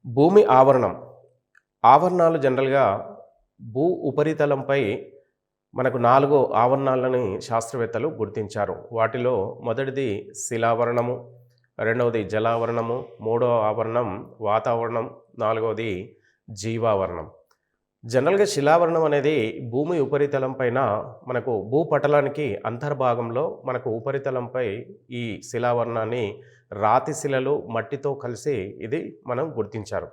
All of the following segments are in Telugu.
భూమి ఆవరణం. ఆవరణాలు జనరల్‌గా భూ ఉపరితలంపై మనకు 4 ఆవరణాలని శాస్త్రవేత్తలు గుర్తించారు. వాటిలో మొదటిది శిలావరణము, రెండవది జలావరణము, మూడవ ఆవరణం వాతావరణం, నాలుగవది జీవావరణం. జనరల్‌గా శిలావరణం అనేది భూమి ఉపరితలం పైన మనకు భూపటలానికి అంతర్భాగంలో మనకు ఉపరితలంపై ఈ శిలావరణాన్ని రాతి శిలలు, మట్టితో కలిసి ఇది మనం గుర్తించారు.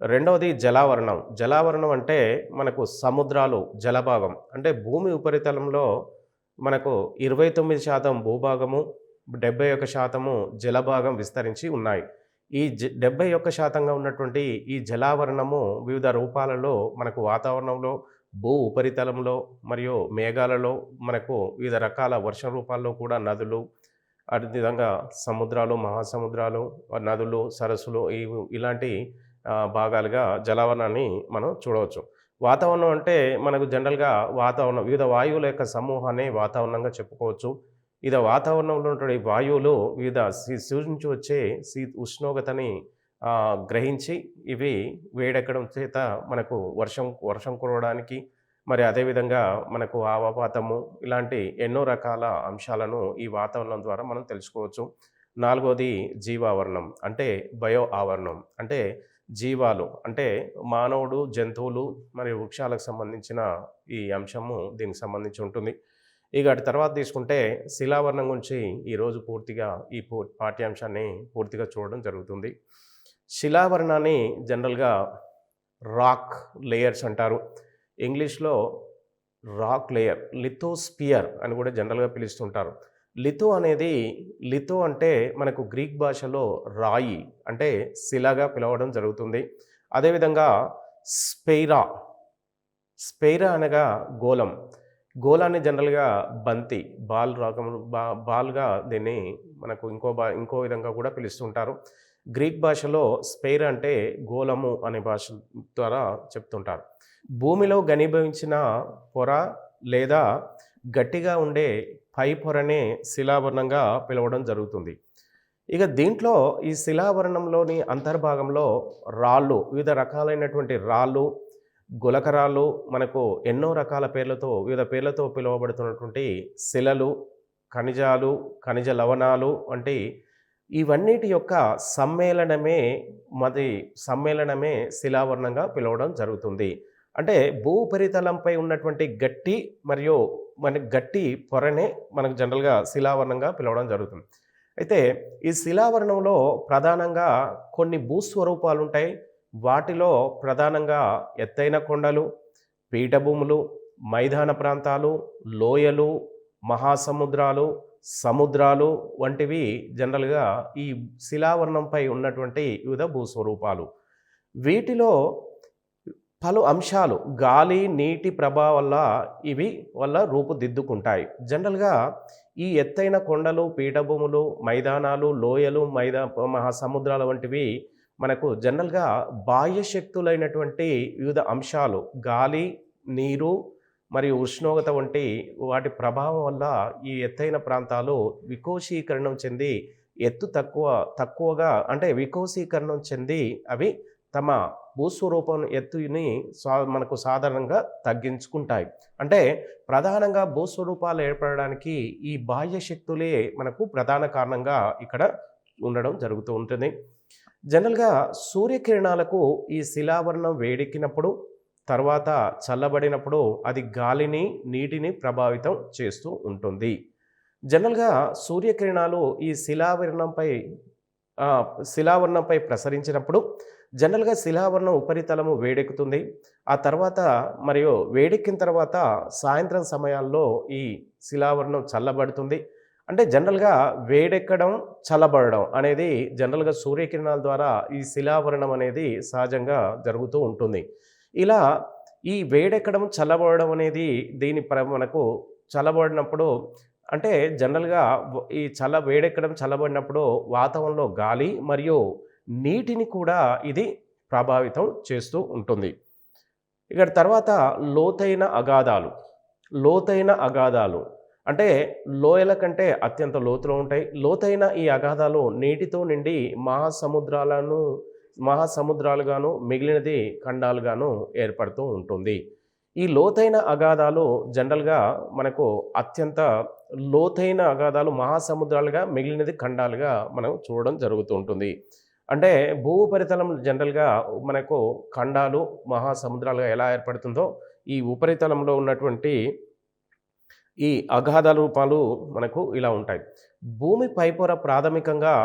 రెండవది జలావరణం. జలావరణం అంటే మనకు సముద్రాలు, జలభాగం. అంటే భూమి ఉపరితలంలో మనకు 29% భూభాగము, 71% జలభాగం విస్తరించి ఉన్నాయి. ఈ 71%గా ఉన్నటువంటి ఈ జలావరణము వివిధ రూపాలలో మనకు వాతావరణంలో, భూ ఉపరితలంలో మరియు మేఘాలలో మనకు వివిధ రకాల వర్షం రూపాల్లో కూడా నదులు, అదేవిధంగా సముద్రాలు, మహాసముద్రాలు, నదులు, సరస్సులు ఇలాంటి భాగాలుగా జలావరణాన్ని మనం చూడవచ్చు. వాతావరణం అంటే మనకు జనరల్‌గా వాతావరణం వివిధ వాయువుల యొక్క సమూహాన్ని వాతావరణంగా చెప్పుకోవచ్చు. వాతావరణంలో ఉన్నటువంటి వాయువులు వివిధ సూర్యుడి నుంచి వచ్చే ఉష్ణోగ్రతని గ్రహించి ఇవి వేడెక్కడం చేత మనకు వర్షం వర్షం కురవడానికి మరి అదేవిధంగా మనకు ఆవపాతము ఇలాంటి ఎన్నో రకాల అంశాలను ఈ వాతావరణం ద్వారా మనం తెలుసుకోవచ్చు. నాలుగోది జీవావరణం అంటే బయో ఆవరణం. అంటే జీవాలు అంటే మానవుడు, జంతువులు మరియు వృక్షాలకు సంబంధించిన ఈ అంశము దీనికి సంబంధించి ఉంటుంది. ఇక అటు తర్వాత తీసుకుంటే శిలావరణం గురించి ఈరోజు పూర్తిగా ఈ పాఠ్యాంశాన్ని పూర్తిగా చూడడం జరుగుతుంది. శిలావరణాన్ని జనరల్‌గా రాక్ లేయర్స్ అంటారు. ఇంగ్లీష్‌లో రాక్ లేయర్, లిథోస్పియర్ అని కూడా జనరల్‌గా పిలుస్తుంటారు. లిథో అంటే మనకు గ్రీక్ భాషలో రాయి అంటే శిలగా పిలవడం జరుగుతుంది. అదేవిధంగా స్పెయిరా, స్పెయిరా అనగా గోళం. గోళాన్ని జనరల్‌గా బంతి, బాల్‌గా దీన్ని మనకు ఇంకో విధంగా కూడా పిలుస్తుంటారు. గ్రీక్ భాషలో స్పెయిర్ అంటే గోళము అనే భాష ద్వారా చెప్తుంటారు. భూమిలో ఘనీభవించిన పొర లేదా గట్టిగా ఉండే పై పొరనే శిలావరణంగా పిలవడం జరుగుతుంది. ఇక దీంట్లో ఈ శిలావరణంలోని అంతర్భాగంలో రాళ్ళు, వివిధ రకాలైనటువంటి రాళ్ళు, గులకరాళ్ళు, మనకు ఎన్నో రకాల వివిధ పేర్లతో పిలువబడుతున్నటువంటి శిలలు, ఖనిజాలు, ఖనిజ లవణాలు వంటి ఇవన్నిటి యొక్క సమ్మేళనమే శిలావరణంగా పిలవడం జరుగుతుంది. అంటే భూ ఉపరితలంపై ఉన్నటువంటి గట్టి పొరనే మనకు జనరల్‌గా శిలావరణంగా పిలవడం జరుగుతుంది. అయితే ఈ శిలావరణంలో ప్రధానంగా కొన్ని భూస్వరూపాలు ఉంటాయి. వాటిలో ప్రధానంగా ఎత్తైన కొండలు, పీఠభూములు, మైదాన ప్రాంతాలు, లోయలు, మహాసముద్రాలు, సముద్రాలు వంటివి జనరల్‌గా ఈ శిలావరణంపై ఉన్నటువంటి వివిధ భూస్వరూపాలు. వీటిలో పలు అంశాలు గాలి, నీటి ప్రభావం వల్ల రూపుదిద్దుకుంటాయి. జనరల్‌గా ఈ ఎత్తైన కొండలు, పీఠభూములు, మైదానాలు, లోయలు, మహాసముద్రాలు వంటివి మనకు జనరల్‌గా బాహ్య శక్తులైనటువంటి వివిధ అంశాలు గాలి, నీరు మరియు ఉష్ణోగ్రత వంటి వాటి ప్రభావం వల్ల ఈ ఎత్తైన ప్రాంతాలు వికోశీకరణం చెంది తక్కువగా అంటే వికోశీకరణం చెంది అవి తమ భూస్వరూపం ఎత్తుని మనకు సాధారణంగా తగ్గించుకుంటాయి. అంటే ప్రధానంగా భూస్వరూపాలు ఏర్పడడానికి ఈ బాహ్య శక్తులే మనకు ప్రధాన కారణంగా ఇక్కడ ఉండడం జరుగుతూ ఉంటుంది. జనరల్‌గా సూర్యకిరణాలకు ఈ శిలావరణం వేడెక్కినప్పుడు తర్వాత చల్లబడినప్పుడు అది గాలిని, నీటిని ప్రభావితం చేస్తూ ఉంటుంది. జనరల్‌గా సూర్యకిరణాలు ఈ శిలావరణంపై ప్రసరించినప్పుడు జనరల్‌గా శిలావరణం ఉపరితలము వేడెక్కుతుంది. ఆ తర్వాత వేడెక్కిన తర్వాత సాయంత్రం సమయాల్లో ఈ శిలావరణం చల్లబడుతుంది. అంటే జనరల్‌గా వేడెక్కడం, చల్లబడడం అనేది జనరల్‌గా సూర్యకిరణాల ద్వారా ఈ శిలావరణం అనేది సహజంగా జరుగుతూ ఉంటుంది. ఇలా ఈ వేడెక్కడం, చల్లబడడం అనేది మనకు చల్లబడినప్పుడు అంటే జనరల్‌గా ఈ వేడెక్కడం, చల్లబడినప్పుడు వాతావరణంలో గాలి మరియు నీటిని కూడా ఇది ప్రభావితం చేస్తూ ఉంటుంది. ఇక తర్వాత లోతైన అగాధాలు అంటే లోయల కంటే అత్యంత లోతులో ఉంటాయి. లోతైన ఈ అగాధాలు నీటితో నిండి మహాసముద్రాలను మహాసముద్రాలుగాను, మిగిలినది ఖండాలుగాను ఏర్పడుతూ ఉంటుంది. ఈ లోతైన అగాధాలు జనరల్‌గా మనకు అత్యంత లోతైన అగాధాలు మహాసముద్రాలుగా, మిగిలినది ఖండాలుగా మనం చూడడం జరుగుతూ ఉంటుంది. అంటే భూ ఉపరితలం జనరల్‌గా మనకు ఖండాలు, మహాసముద్రాలుగా ఎలా ఏర్పడుతుందో, ఈ ఉపరితలంలో ఉన్నటువంటి ఈ అగాధ రూపాలు మనకు ఇలా ఉంటాయి. భూమి పైపొర ప్రాథమికంగా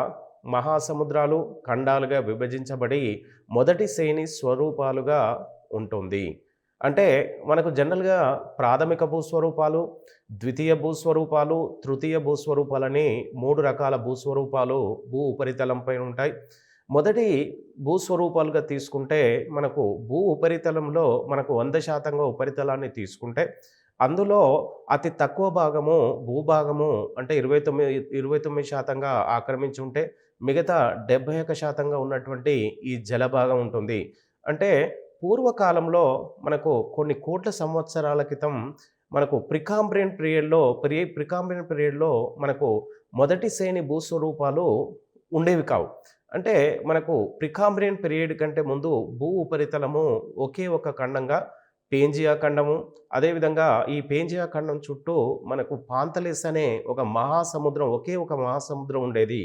మహాసముద్రాలు, ఖండాలుగా విభజించబడి మొదటి శ్రేణి స్వరూపాలుగా ఉంటుంది. అంటే మనకు జనరల్‌గా ప్రాథమిక భూస్వరూపాలు, ద్వితీయ భూస్వరూపాలు, తృతీయ భూస్వరూపాలని 3 రకాల భూస్వరూపాలు భూ ఉపరితలంపై ఉంటాయి. మొదటి భూస్వరూపాలుగా తీసుకుంటే మనకు భూ ఉపరితలంలో మనకు 100% ఉపరితలాన్ని తీసుకుంటే అందులో అతి తక్కువ భాగము భూభాగము అంటే 29% ఆక్రమించి ఉంటే మిగతా 71% ఉన్నటువంటి ఈ జలభాగం ఉంటుంది. అంటే పూర్వకాలంలో మనకు కొన్ని కోట్ల సంవత్సరాల క్రితం మనకు ప్రికాంబ్రియన్ పీరియడ్‌లో మనకు మొదటి శ్రేణి భూస్వరూపాలు ఉండేవి కావు. అంటే మనకు ప్రికాంబ్రియన్ పీరియడ్ కంటే ముందు భూ ఉపరితలము ఒకే ఒక ఖండంగా పేంజియా ఖండము, అదేవిధంగా ఈ పేంజియా ఖండం చుట్టూ మనకు పాంతలిస్ అనే ఒక మహాసముద్రం, ఒకే ఒక మహాసముద్రం ఉండేది.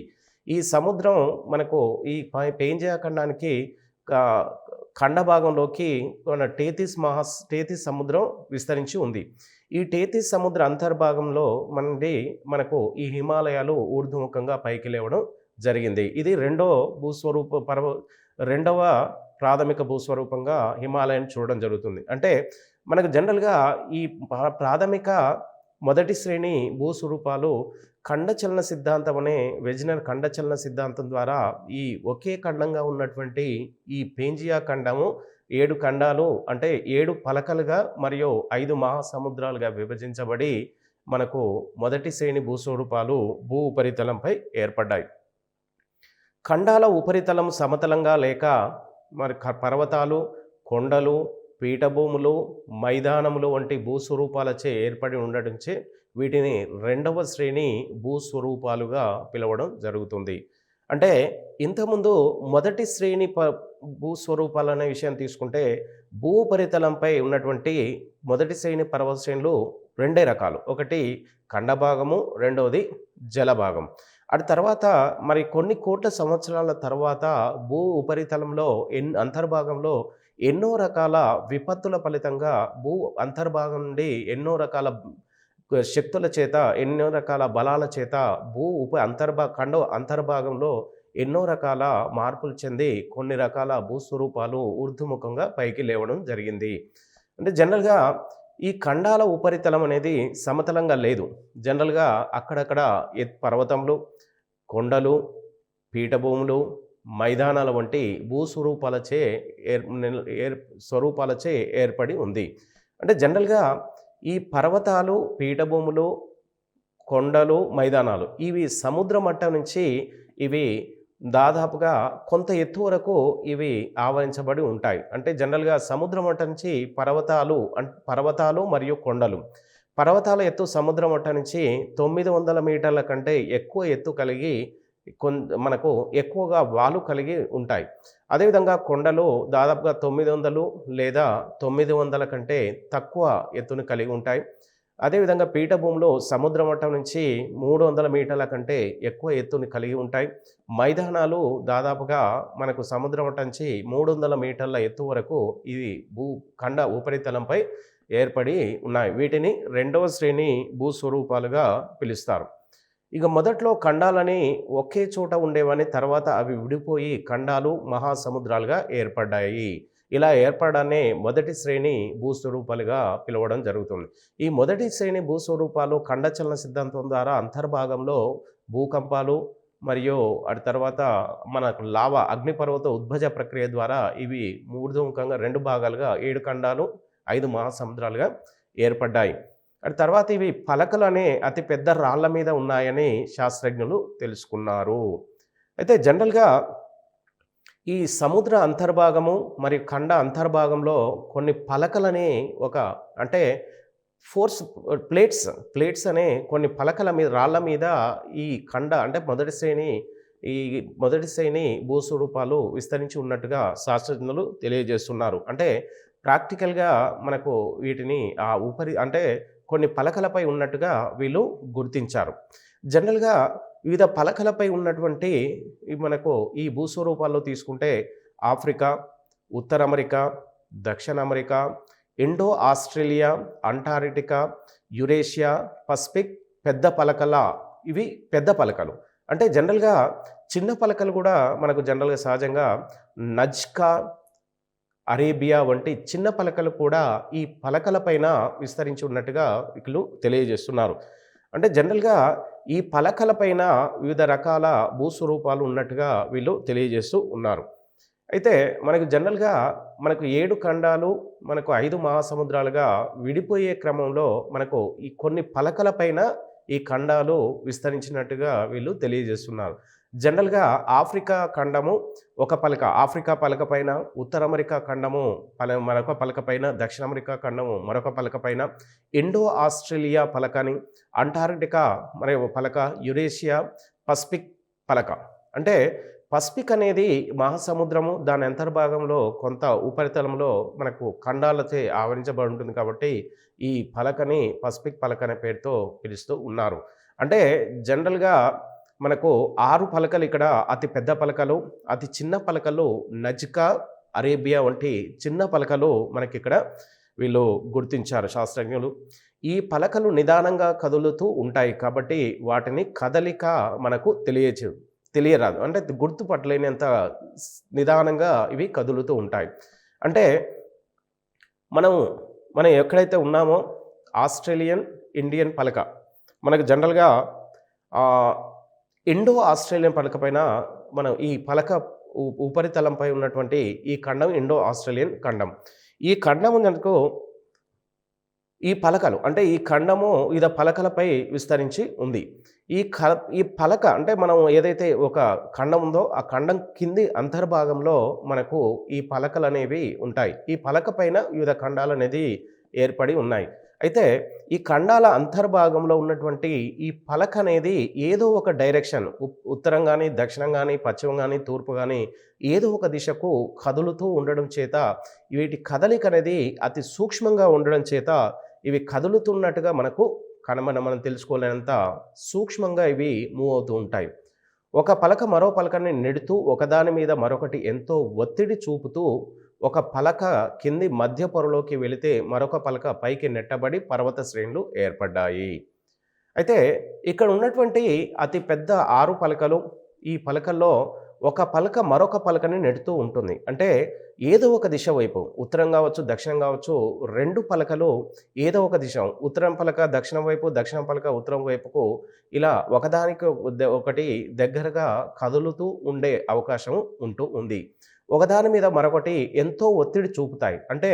ఈ సముద్రం మనకు ఈ పేంజియా ఖండానికి క ఖండ భాగంలోకి మన టేథిస్ సముద్రం విస్తరించి ఉంది. ఈ టేథిస్ సముద్ర అంతర్భాగంలో మనకు ఈ హిమాలయాలు ఊర్ధ్వముఖంగా పైకి లేవడం జరిగింది. ఇది రెండవ ప్రాథమిక భూస్వరూపంగా హిమాలయాన్ని చూడడం జరుగుతుంది. అంటే మనకు జనరల్‌గా ఈ ప్రాథమిక మొదటి శ్రేణి భూస్వరూపాలు ఖండచలన సిద్ధాంతం అనే వెజినర్ ఖండచలన సిద్ధాంతం ద్వారా ఈ ఒకే ఖండంగా ఉన్నటువంటి ఈ పేంజియా ఖండము 7 ఖండాలు అంటే 7 పలకలుగా మరియు 5 మహాసముద్రాలుగా విభజించబడి మనకు మొదటి శ్రేణి భూస్వరూపాలు భూ ఉపరితలంపై ఏర్పడ్డాయి. ఖండాల ఉపరితలం సమతలంగా లేక పర్వతాలు, కొండలు, పీఠభూములు, మైదానములు వంటి భూస్వరూపాలచే ఏర్పడి ఉండడంచే వీటిని రెండవ శ్రేణి భూస్వరూపాలుగా పిలవడం జరుగుతుంది. అంటే ఇంతకుముందు మొదటి శ్రేణి భూస్వరూపాలనే విషయం తీసుకుంటే భూ ఉపరితలంపై ఉన్నటువంటి మొదటి శ్రేణి పర్వత శ్రేణులు 2 రకాలు. ఒకటి ఖండభాగము, రెండవది జలభాగం. అటు తర్వాత మరి కొన్ని కోట్ల సంవత్సరాల తర్వాత భూ ఉపరితలంలో అంతర్భాగంలో ఎన్నో రకాల విపత్తుల ఫలితంగా భూ అంతర్భాగం నుండి ఎన్నో రకాల శక్తుల చేత, ఎన్నో రకాల బలాల చేత ఖండ అంతర్భాగంలో ఎన్నో రకాల మార్పులు చెంది కొన్ని రకాల భూస్వరూపాలు ఊర్ధ్వముఖంగా పైకి లేవడం జరిగింది. అంటే జనరల్‌గా ఈ ఖండాల ఉపరితలం అనేది సమతలంగా లేదు. జనరల్‌గా అక్కడక్కడ పర్వతములు, కొండలు, పీఠభూములు, మైదానాల వంటి భూస్వరూపాలచే స్వరూపాలచే ఏర్పడి ఉంది. అంటే జనరల్‌గా ఈ పర్వతాలు, పీఠభూములు, కొండలు, మైదానాలు ఇవి సముద్ర మట్టం నుంచి ఇవి దాదాపుగా కొంత ఎత్తు వరకు ఇవి ఆవరించబడి ఉంటాయి. అంటే జనరల్‌గా సముద్ర మట్టం నుంచి పర్వతాలు మరియు కొండలు. పర్వతాల ఎత్తు సముద్ర మట్టం నుంచి 900 మీటర్ల కంటే ఎక్కువ ఎత్తు కలిగి మనకు ఎక్కువగా వాలు కలిగి ఉంటాయి. అదేవిధంగా కొండలు దాదాపుగా 900 లేదా 900 కంటే తక్కువ ఎత్తును కలిగి ఉంటాయి. అదేవిధంగా పీఠభూములు సముద్ర మట్టం నుంచి 300 మీటర్ల కంటే ఎక్కువ ఎత్తుని కలిగి ఉంటాయి. మైదానాలు దాదాపుగా మనకు సముద్ర మట్టం నుంచి 300 మీటర్ల ఎత్తు వరకు ఇవి ఖండ ఉపరితలంపై ఏర్పడి ఉన్నాయి. వీటిని రెండవ శ్రేణి భూస్వరూపాలుగా పిలుస్తారు. ఇక మొదట్లో ఖండాలని ఒకే చోట ఉండేవని, తర్వాత అవి విడిపోయి ఖండాలు, మహాసముద్రాలుగా ఏర్పడ్డాయి. ఇలా ఏర్పడడాన్ని మొదటి శ్రేణి భూస్వరూపాలుగా పిలవడం జరుగుతుంది. ఈ మొదటి శ్రేణి భూస్వరూపాలు ఖండచలన సిద్ధాంతం ద్వారా అంతర్భాగంలో భూకంపాలు మరియు అటు తర్వాత మనకు అగ్నిపర్వత ఉద్భజ ప్రక్రియ ద్వారా ఇవి ఊర్ధ్వముఖంగా 2 భాగాలుగా 7 ఖండాలు, 5 మహాసముద్రాలుగా ఏర్పడ్డాయి. అటు తర్వాత ఇవి పలకలు అనే అతి పెద్ద రాళ్ల మీద ఉన్నాయని శాస్త్రజ్ఞులు తెలుసుకున్నారు. అయితే జనరల్‌గా ఈ సముద్ర అంతర్భాగము మరియు ఖండ అంతర్భాగంలో కొన్ని పలకలని అంటే ప్లేట్స్ అనే కొన్ని పలకల మీద, రాళ్ల మీద ఈ ఖండ అంటే మొదటి శ్రేణి ఈ మొదటి శ్రేణి భూస్వరూపాలు విస్తరించి ఉన్నట్టుగా శాస్త్రజ్ఞులు తెలియజేస్తున్నారు. అంటే ప్రాక్టికల్‌గా మనకు వీటిని అంటే కొన్ని పలకలపై ఉన్నట్టుగా వీళ్ళు గుర్తించారు. జనరల్‌గా వివిధ పలకలపై ఉన్నటువంటి మనకు ఈ భూస్వరూపాల్లో తీసుకుంటే ఆఫ్రికా, ఉత్తర అమెరికా, దక్షిణ America, Indo Australia, Antarctica, Eurasia, Pacific పెద్ద పలకల ఇవి పెద్ద పలకలు. అంటే జనరల్‌గా చిన్న పలకలు కూడా మనకు జనరల్‌గా సహజంగా నజ్కా, అరేబియా వంటి చిన్న పలకలు కూడా ఈ పలకల పైన విస్తరించి ఉన్నట్టుగా వీళ్ళు తెలియజేస్తున్నారు. అంటే జనరల్‌గా ఈ పలకల పైన వివిధ రకాల భూస్వరూపాలు ఉన్నట్టుగా వీళ్ళు తెలియజేస్తూ ఉన్నారు. అయితే మనకు జనరల్‌గా మనకు 7 ఖండాలు, మనకు 5 మహాసముద్రాలుగా విడిపోయే క్రమంలో మనకు ఈ కొన్ని పలకల పైన ఈ ఖండాలు విస్తరించినట్టుగా వీళ్ళు తెలియజేస్తున్నారు. జనరల్‌గా ఆఫ్రికా ఖండము ఒక పలక, ఆఫ్రికా పలక పైన, ఉత్తర అమెరికా ఖండము మరొక పలక పైన, దక్షిణ అమెరికా ఖండము మరొక పలక పైన, ఇండో ఆస్ట్రేలియా పలకని, అంటార్కిటికా మరి పలక, యురేషియా, పసిఫిక్ పలక. అంటే పసిఫిక్ అనేది మహాసముద్రము, దాని అంతర్భాగంలో కొంత ఉపరితలంలో మనకు ఖండాలచే ఆవరించబడి ఉంటుంది కాబట్టి ఈ పలకని పసిఫిక్ పలక అనే పేరుతో పిలుస్తూ ఉన్నారు. అంటే జనరల్‌గా మనకు 6 పలకలు ఇక్కడ అతి పెద్ద పలకలు, అతి చిన్న పలకలు నజ్కా, అరేబియా వంటి చిన్న పలకలు మనకిక్కడ వీళ్ళు గుర్తించారు శాస్త్రజ్ఞులు. ఈ పలకలు నిదానంగా కదులుతూ ఉంటాయి కాబట్టి వాటిని కదలిక మనకు తెలియరాదు. అంటే గుర్తుపట్టలేనంత నిదానంగా ఇవి కదులుతూ ఉంటాయి. అంటే మనం ఎక్కడైతే ఉన్నామో ఆస్ట్రేలియన్, ఇండియన్ పలక మనకు జనరల్‌గా ఇండో ఆస్ట్రేలియన్ పలక పైన మనం ఈ పలక ఉపరితలంపై ఉన్నటువంటి ఈ ఖండం ఇండో ఆస్ట్రేలియన్ ఖండం. ఈ ఖండము మనకు ఈ పలకలు అంటే ఈ ఖండము వివిధ పలకలపై విస్తరించి ఉంది. ఈ పలక అంటే మనం ఏదైతే ఒక ఖండం ఉందో ఆ ఖండం కింది అంతర్భాగంలో మనకు ఈ పలకలనేవి ఉంటాయి. ఈ పలక పైన వివిధ ఖండాలనేది ఏర్పడి ఉన్నాయి. అయితే ఈ ఖండాల అంతర్భాగంలో ఉన్నటువంటి ఈ పలక అనేది ఏదో ఒక డైరెక్షన్ ఉత్తరం గానీ, దక్షిణం గానీ, పశ్చిమం గానీ, తూర్పు గానీ ఏదో ఒక దిశకు కదులుతూ ఉండడం చేత వీటి కదలిక అనేది అతి సూక్ష్మంగా ఉండడం చేత ఇవి కదులుతున్నట్టుగా మనకు మనం తెలుసుకోలేనంత సూక్ష్మంగా ఇవి మూవ్ అవుతూ ఉంటాయి. ఒక పలక మరో పలకని నెడుతూ ఒకదాని మీద మరొకటి ఎంతో ఒత్తిడి చూపుతూ ఒక పలక కింది మధ్య పొరలోకి వెళితే మరొక పలక పైకి నెట్టబడి పర్వత శ్రేణులు ఏర్పడ్డాయి. అయితే ఇక్కడ ఉన్నటువంటి అతి పెద్ద 6 పలకలు, ఈ పలకల్లో ఒక పలక మరొక పలకని నెడుతూ ఉంటుంది. అంటే ఏదో ఒక దిశ వైపు ఉత్తరం కావచ్చు, దక్షిణం కావచ్చు, 2 పలకలు ఏదో ఒక దిశ ఉత్తరం పలక దక్షిణం వైపు, దక్షిణం పలక ఉత్తరం వైపుకు ఇలా ఒకదానికి ఒకటి దగ్గరగా కదులుతూ ఉండే అవకాశం ఉంటూ ఉంది. ఒకదాని మీద మరొకటి ఎంతో ఒత్తిడి చూపుతాయి. అంటే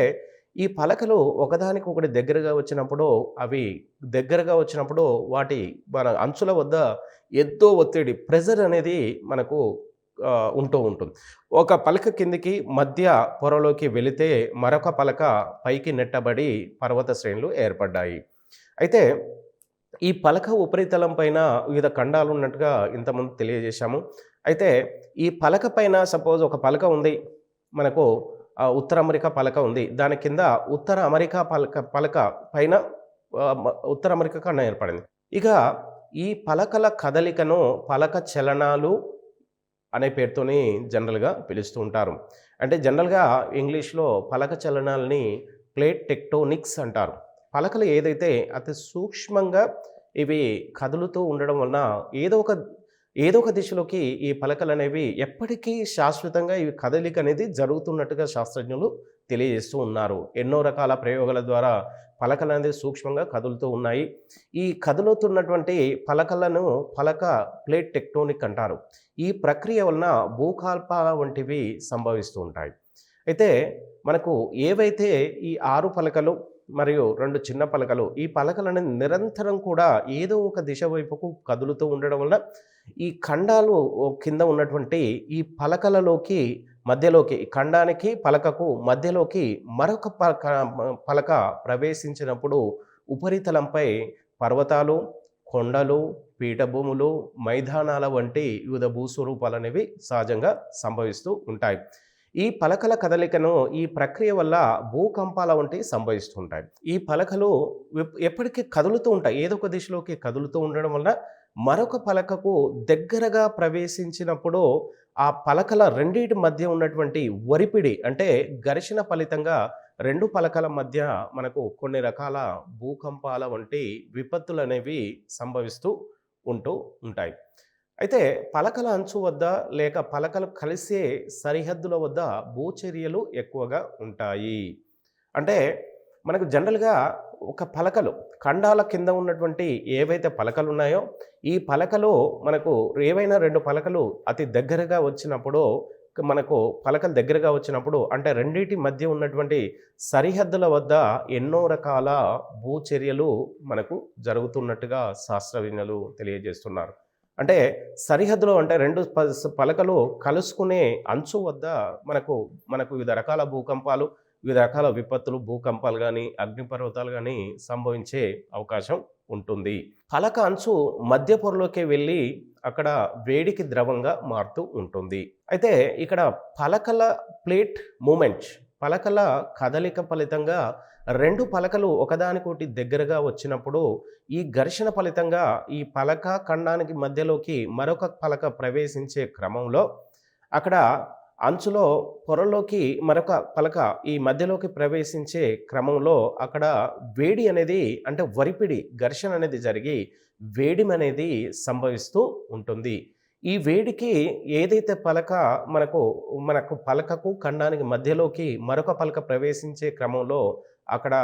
ఈ పలకలు ఒకదానికొకటి దగ్గరగా వచ్చినప్పుడు వాటి మన అంచుల వద్ద ఎంతో ఒత్తిడి ప్రెజర్ అనేది మనకు ఉంటూ ఉంటుంది. ఒక పలక కిందికి మధ్య పొరలోకి వెళితే మరొక పలక పైకి నెట్టబడి పర్వత శ్రేణులు ఏర్పడ్డాయి. అయితే ఈ పలక ఉపరితలం పైన వివిధ ఖండాలు ఉన్నట్టుగా ఇంతకుముందు తెలియజేశాము. అయితే ఈ పలక పైన సపోజ్ ఒక పలక ఉంది, మనకు ఉత్తర అమెరికా పలక ఉంది. దాని కింద ఉత్తర అమెరికా పలక పైన ఉత్తర అమెరికా ఖండం ఏర్పడింది. ఇక ఈ పలకల కదలికను పలక చలనాలు అనే పేరుతోని జనరల్‌గా పిలుస్తూ ఉంటారు. అంటే జనరల్‌గా ఇంగ్లీష్‌లో పలక చలనాల్ని ప్లేట్ టెక్టోనిక్స్ అంటారు. పలకలు ఏదైతే అతి సూక్ష్మంగా ఇవి కదులుతూ ఉండడం వలన ఏదో ఒక దిశలోకి ఈ పలకలనేవి ఎప్పటికీ శాశ్వతంగా ఇవి కదలిక అనేది జరుగుతున్నట్టుగా శాస్త్రజ్ఞులు తెలియజేస్తూ ఉన్నారు. ఎన్నో రకాల ప్రయోగాల ద్వారా పలకలనేది సూక్ష్మంగా కదులుతూ ఉన్నాయి. ఈ కదులుతున్నటువంటి పలకలను పలక ప్లేట్ టెక్టోనిక్ అంటారు. ఈ ప్రక్రియ వలన భూకల్పాల వంటివి సంభవిస్తూ ఉంటాయి. అయితే మనకు ఏవైతే ఈ 6 పలకలు మరియు 2 చిన్న పలకలు, ఈ పలకలనేది నిరంతరం కూడా ఏదో ఒక దిశ వైపుకు కదులుతూ ఉండడం వల్ల ఈ ఖండాలు కింద ఉన్నటువంటి ఈ పలకలలోకి మధ్యలోకి ఖండానికి పలకకు మధ్యలోకి మరొక పలక ప్రవేశించినప్పుడు ఉపరితలంపై పర్వతాలు, కొండలు, పీఠభూములు, మైదానాల వంటి వివిధ భూస్వరూపాలనేవి సహజంగా సంభవిస్తూ ఉంటాయి. ఈ పలకల కదలికను ఈ ప్రక్రియ వల్ల భూకంపాల వంటివి సంభవిస్తుంటాయి. ఈ పలకలు ఎప్పటికీ కదులుతూ ఉంటాయి. ఏదో ఒక దిశలోకి కదులుతూ ఉండడం వల్ల మరొక పలకకు దగ్గరగా ప్రవేశించినప్పుడు ఆ పలకల రెండిటి మధ్య ఉన్నటువంటి ఒరిపిడి అంటే ఘర్షణ ఫలితంగా 2 పలకల మధ్య మనకు కొన్ని రకాల భూకంపాల వంటి విపత్తులనేవి సంభవిస్తూ ఉంటాయి. అయితే పలకల అంచు వద్ద లేక పలకలు కలిసే సరిహద్దుల వద్ద భూచర్యలు ఎక్కువగా ఉంటాయి. అంటే మనకు జనరల్‌గా ఒక పలకలు ఖండాల కింద ఉన్నటువంటి ఏవైతే పలకలున్నాయో, ఈ పలకలు మనకు ఏవైనా 2 పలకలు అతి దగ్గరగా వచ్చినప్పుడు మనకు పలకలు దగ్గరగా వచ్చినప్పుడు అంటే రెండిటి మధ్య ఉన్నటువంటి సరిహద్దుల వద్ద ఎన్నో రకాల భూచర్యలు మనకు జరుగుతున్నట్టుగా శాస్త్రజ్ఞులు తెలియజేస్తున్నారు. అంటే సరిహద్దులో అంటే 2 పలకలు కలుసుకునే అంచు వద్ద మనకు వివిధ రకాల భూకంపాలు, వివిధ రకాల విపత్తులు, భూకంపాలు గానీ, అగ్నిపర్వతాలు గానీ సంభవించే అవకాశం ఉంటుంది. పలక అంచు మధ్య పొరలోకి వెళ్ళి అక్కడ వేడికి ద్రవంగా మారుతూ ఉంటుంది. అయితే ఇక్కడ పలకల ప్లేట్ మూమెంట్, పలకల కదలిక ఫలితంగా 2 పలకలు ఒకదానికొకటి దగ్గరగా వచ్చినప్పుడు ఈ ఘర్షణ ఫలితంగా ఈ పలక ఖండానికి మధ్యలోకి మరొక పలక ప్రవేశించే క్రమంలో అక్కడ అంచులో పొరలోకి మరొక పలక ఈ మధ్యలోకి ప్రవేశించే క్రమంలో అక్కడ వేడి అనేది అంటే ఒరిపిడి ఘర్షణ అనేది జరిగి వేడిమి అనేది సంభవిస్తూ ఉంటుంది. ఈ వేడికి ఏదైతే పలక మనకు పలకకు ఖండానికి మధ్యలోకి మరొక పలక ప్రవేశించే క్రమంలో అక్కడ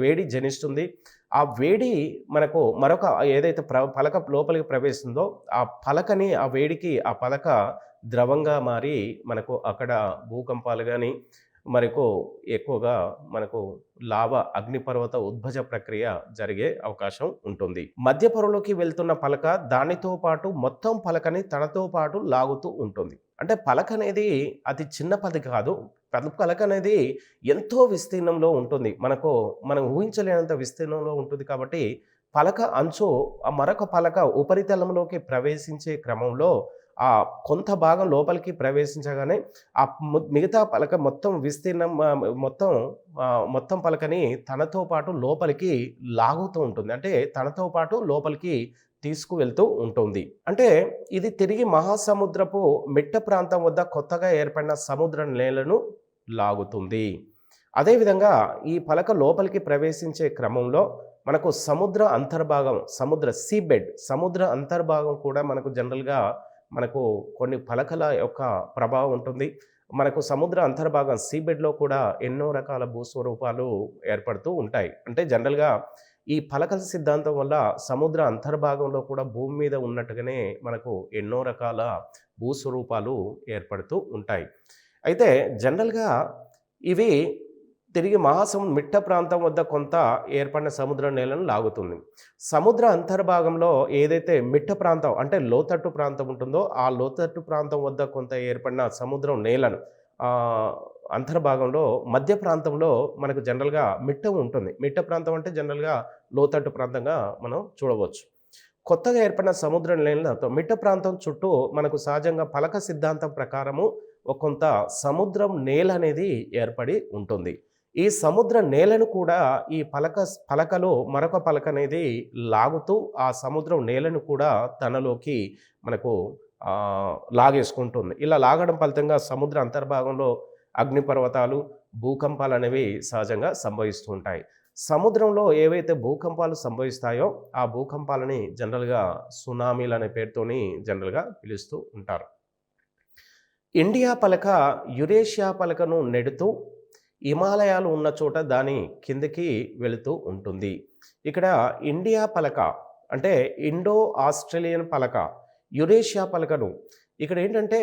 వేడి జనిస్తుంది. ఆ వేడి మనకు మరొక ఏదైతే పలక లోపలికి ప్రవేశిస్తుందో ఆ వేడికి ఆ పలక ద్రవంగా మారి మనకు అక్కడ భూకంపాలు గానీ, ఎక్కువగా మనకు అగ్నిపర్వత ఉద్భజ ప్రక్రియ జరిగే అవకాశం ఉంటుంది. మధ్య పొరలోకి వెళ్తున్న పలక దానితో పాటు మొత్తం పలకని తనతో పాటు లాగుతూ ఉంటుంది. అంటే పలక అనేది అతి చిన్న కాదు. పలక అనేది ఎంతో విస్తీర్ణంలో ఉంటుంది. మనం ఊహించలేనంత విస్తీర్ణంలో ఉంటుంది కాబట్టి పలక అంచు మరొక పలక ఉపరితలంలోకి ప్రవేశించే క్రమంలో కొంత భాగం లోపలికి ప్రవేశించగానే మిగతా పలక మొత్తం విస్తీర్ణం మొత్తం పలకని తనతో పాటు లోపలికి లాగుతూ ఉంటుంది. అంటే తనతో పాటు లోపలికి తీసుకువెళ్తూ ఉంటుంది. అంటే ఇది తిరిగి మహాసముద్రపు మిట్ట ప్రాంతం వద్ద కొత్తగా ఏర్పడిన సముద్ర నేలను లాగుతుంది. అదేవిధంగా ఈ పలక లోపలికి ప్రవేశించే క్రమంలో మనకు సముద్ర అంతర్భాగం కూడా మనకు జనరల్గా కొన్ని పలకల యొక్క ప్రభావం ఉంటుంది. మనకు సముద్ర అంతర్భాగం సీబెడ్లో కూడా ఎన్నో రకాల భూస్వరూపాలు ఏర్పడుతూ ఉంటాయి. అంటే జనరల్గా ఈ పలకల సిద్ధాంతం వల్ల సముద్ర అంతర్భాగంలో కూడా భూమి మీద ఉన్నట్టుగానే మనకు ఎన్నో రకాల భూస్వరూపాలు ఏర్పడుతూ ఉంటాయి. అయితే జనరల్గా ఇవి తిరిగి మిట్ట ప్రాంతం వద్ద కొంత ఏర్పడిన సముద్ర నేలను లాగుతుంది. సముద్ర అంతర్భాగంలో ఏదైతే మిట్ట ప్రాంతం అంటే లోతట్టు ప్రాంతం ఉంటుందో ఆ లోతట్టు ప్రాంతం వద్ద కొంత ఏర్పడిన సముద్రం నేలను అంతర్భాగంలో మధ్య ప్రాంతంలో మనకు జనరల్గా మిట్ట ఉంటుంది. మిట్ట ప్రాంతం అంటే జనరల్గా లోతట్టు ప్రాంతంగా మనం చూడవచ్చు. కొత్తగా ఏర్పడిన సముద్ర నేలతో మిట్ట ప్రాంతం చుట్టూ మనకు సహజంగా పలక సిద్ధాంతం ప్రకారము కొంత సముద్రం నేల అనేది ఏర్పడి ఉంటుంది. ఈ సముద్ర నేలను కూడా ఈ పలకలో మరొక పలక అనేది లాగుతూ ఆ సముద్రం నేలను కూడా తనలోకి లాగేసుకుంటుంది. ఇలా లాగడం ఫలితంగా సముద్ర అంతర్భాగంలో అగ్నిపర్వతాలు, భూకంపాలు అనేవి సహజంగా సంభవిస్తూ ఉంటాయి. సముద్రంలో ఏవైతే భూకంపాలు సంభవిస్తాయో ఆ భూకంపాలని జనరల్గా సునామీలు అనే పేరుతోని జనరల్గా పిలుస్తూ ఉంటారు. ఇండియా పలక యురేషియా పలకను నెడుతూ హిమాలయాలు ఉన్న చోట దాని కిందకి వెళుతూ ఉంటుంది. ఇక్కడ ఇండియా పలక అంటే ఇండో ఆస్ట్రేలియన్ పలక, యురేషియా పలకను ఇక్కడ ఏంటంటే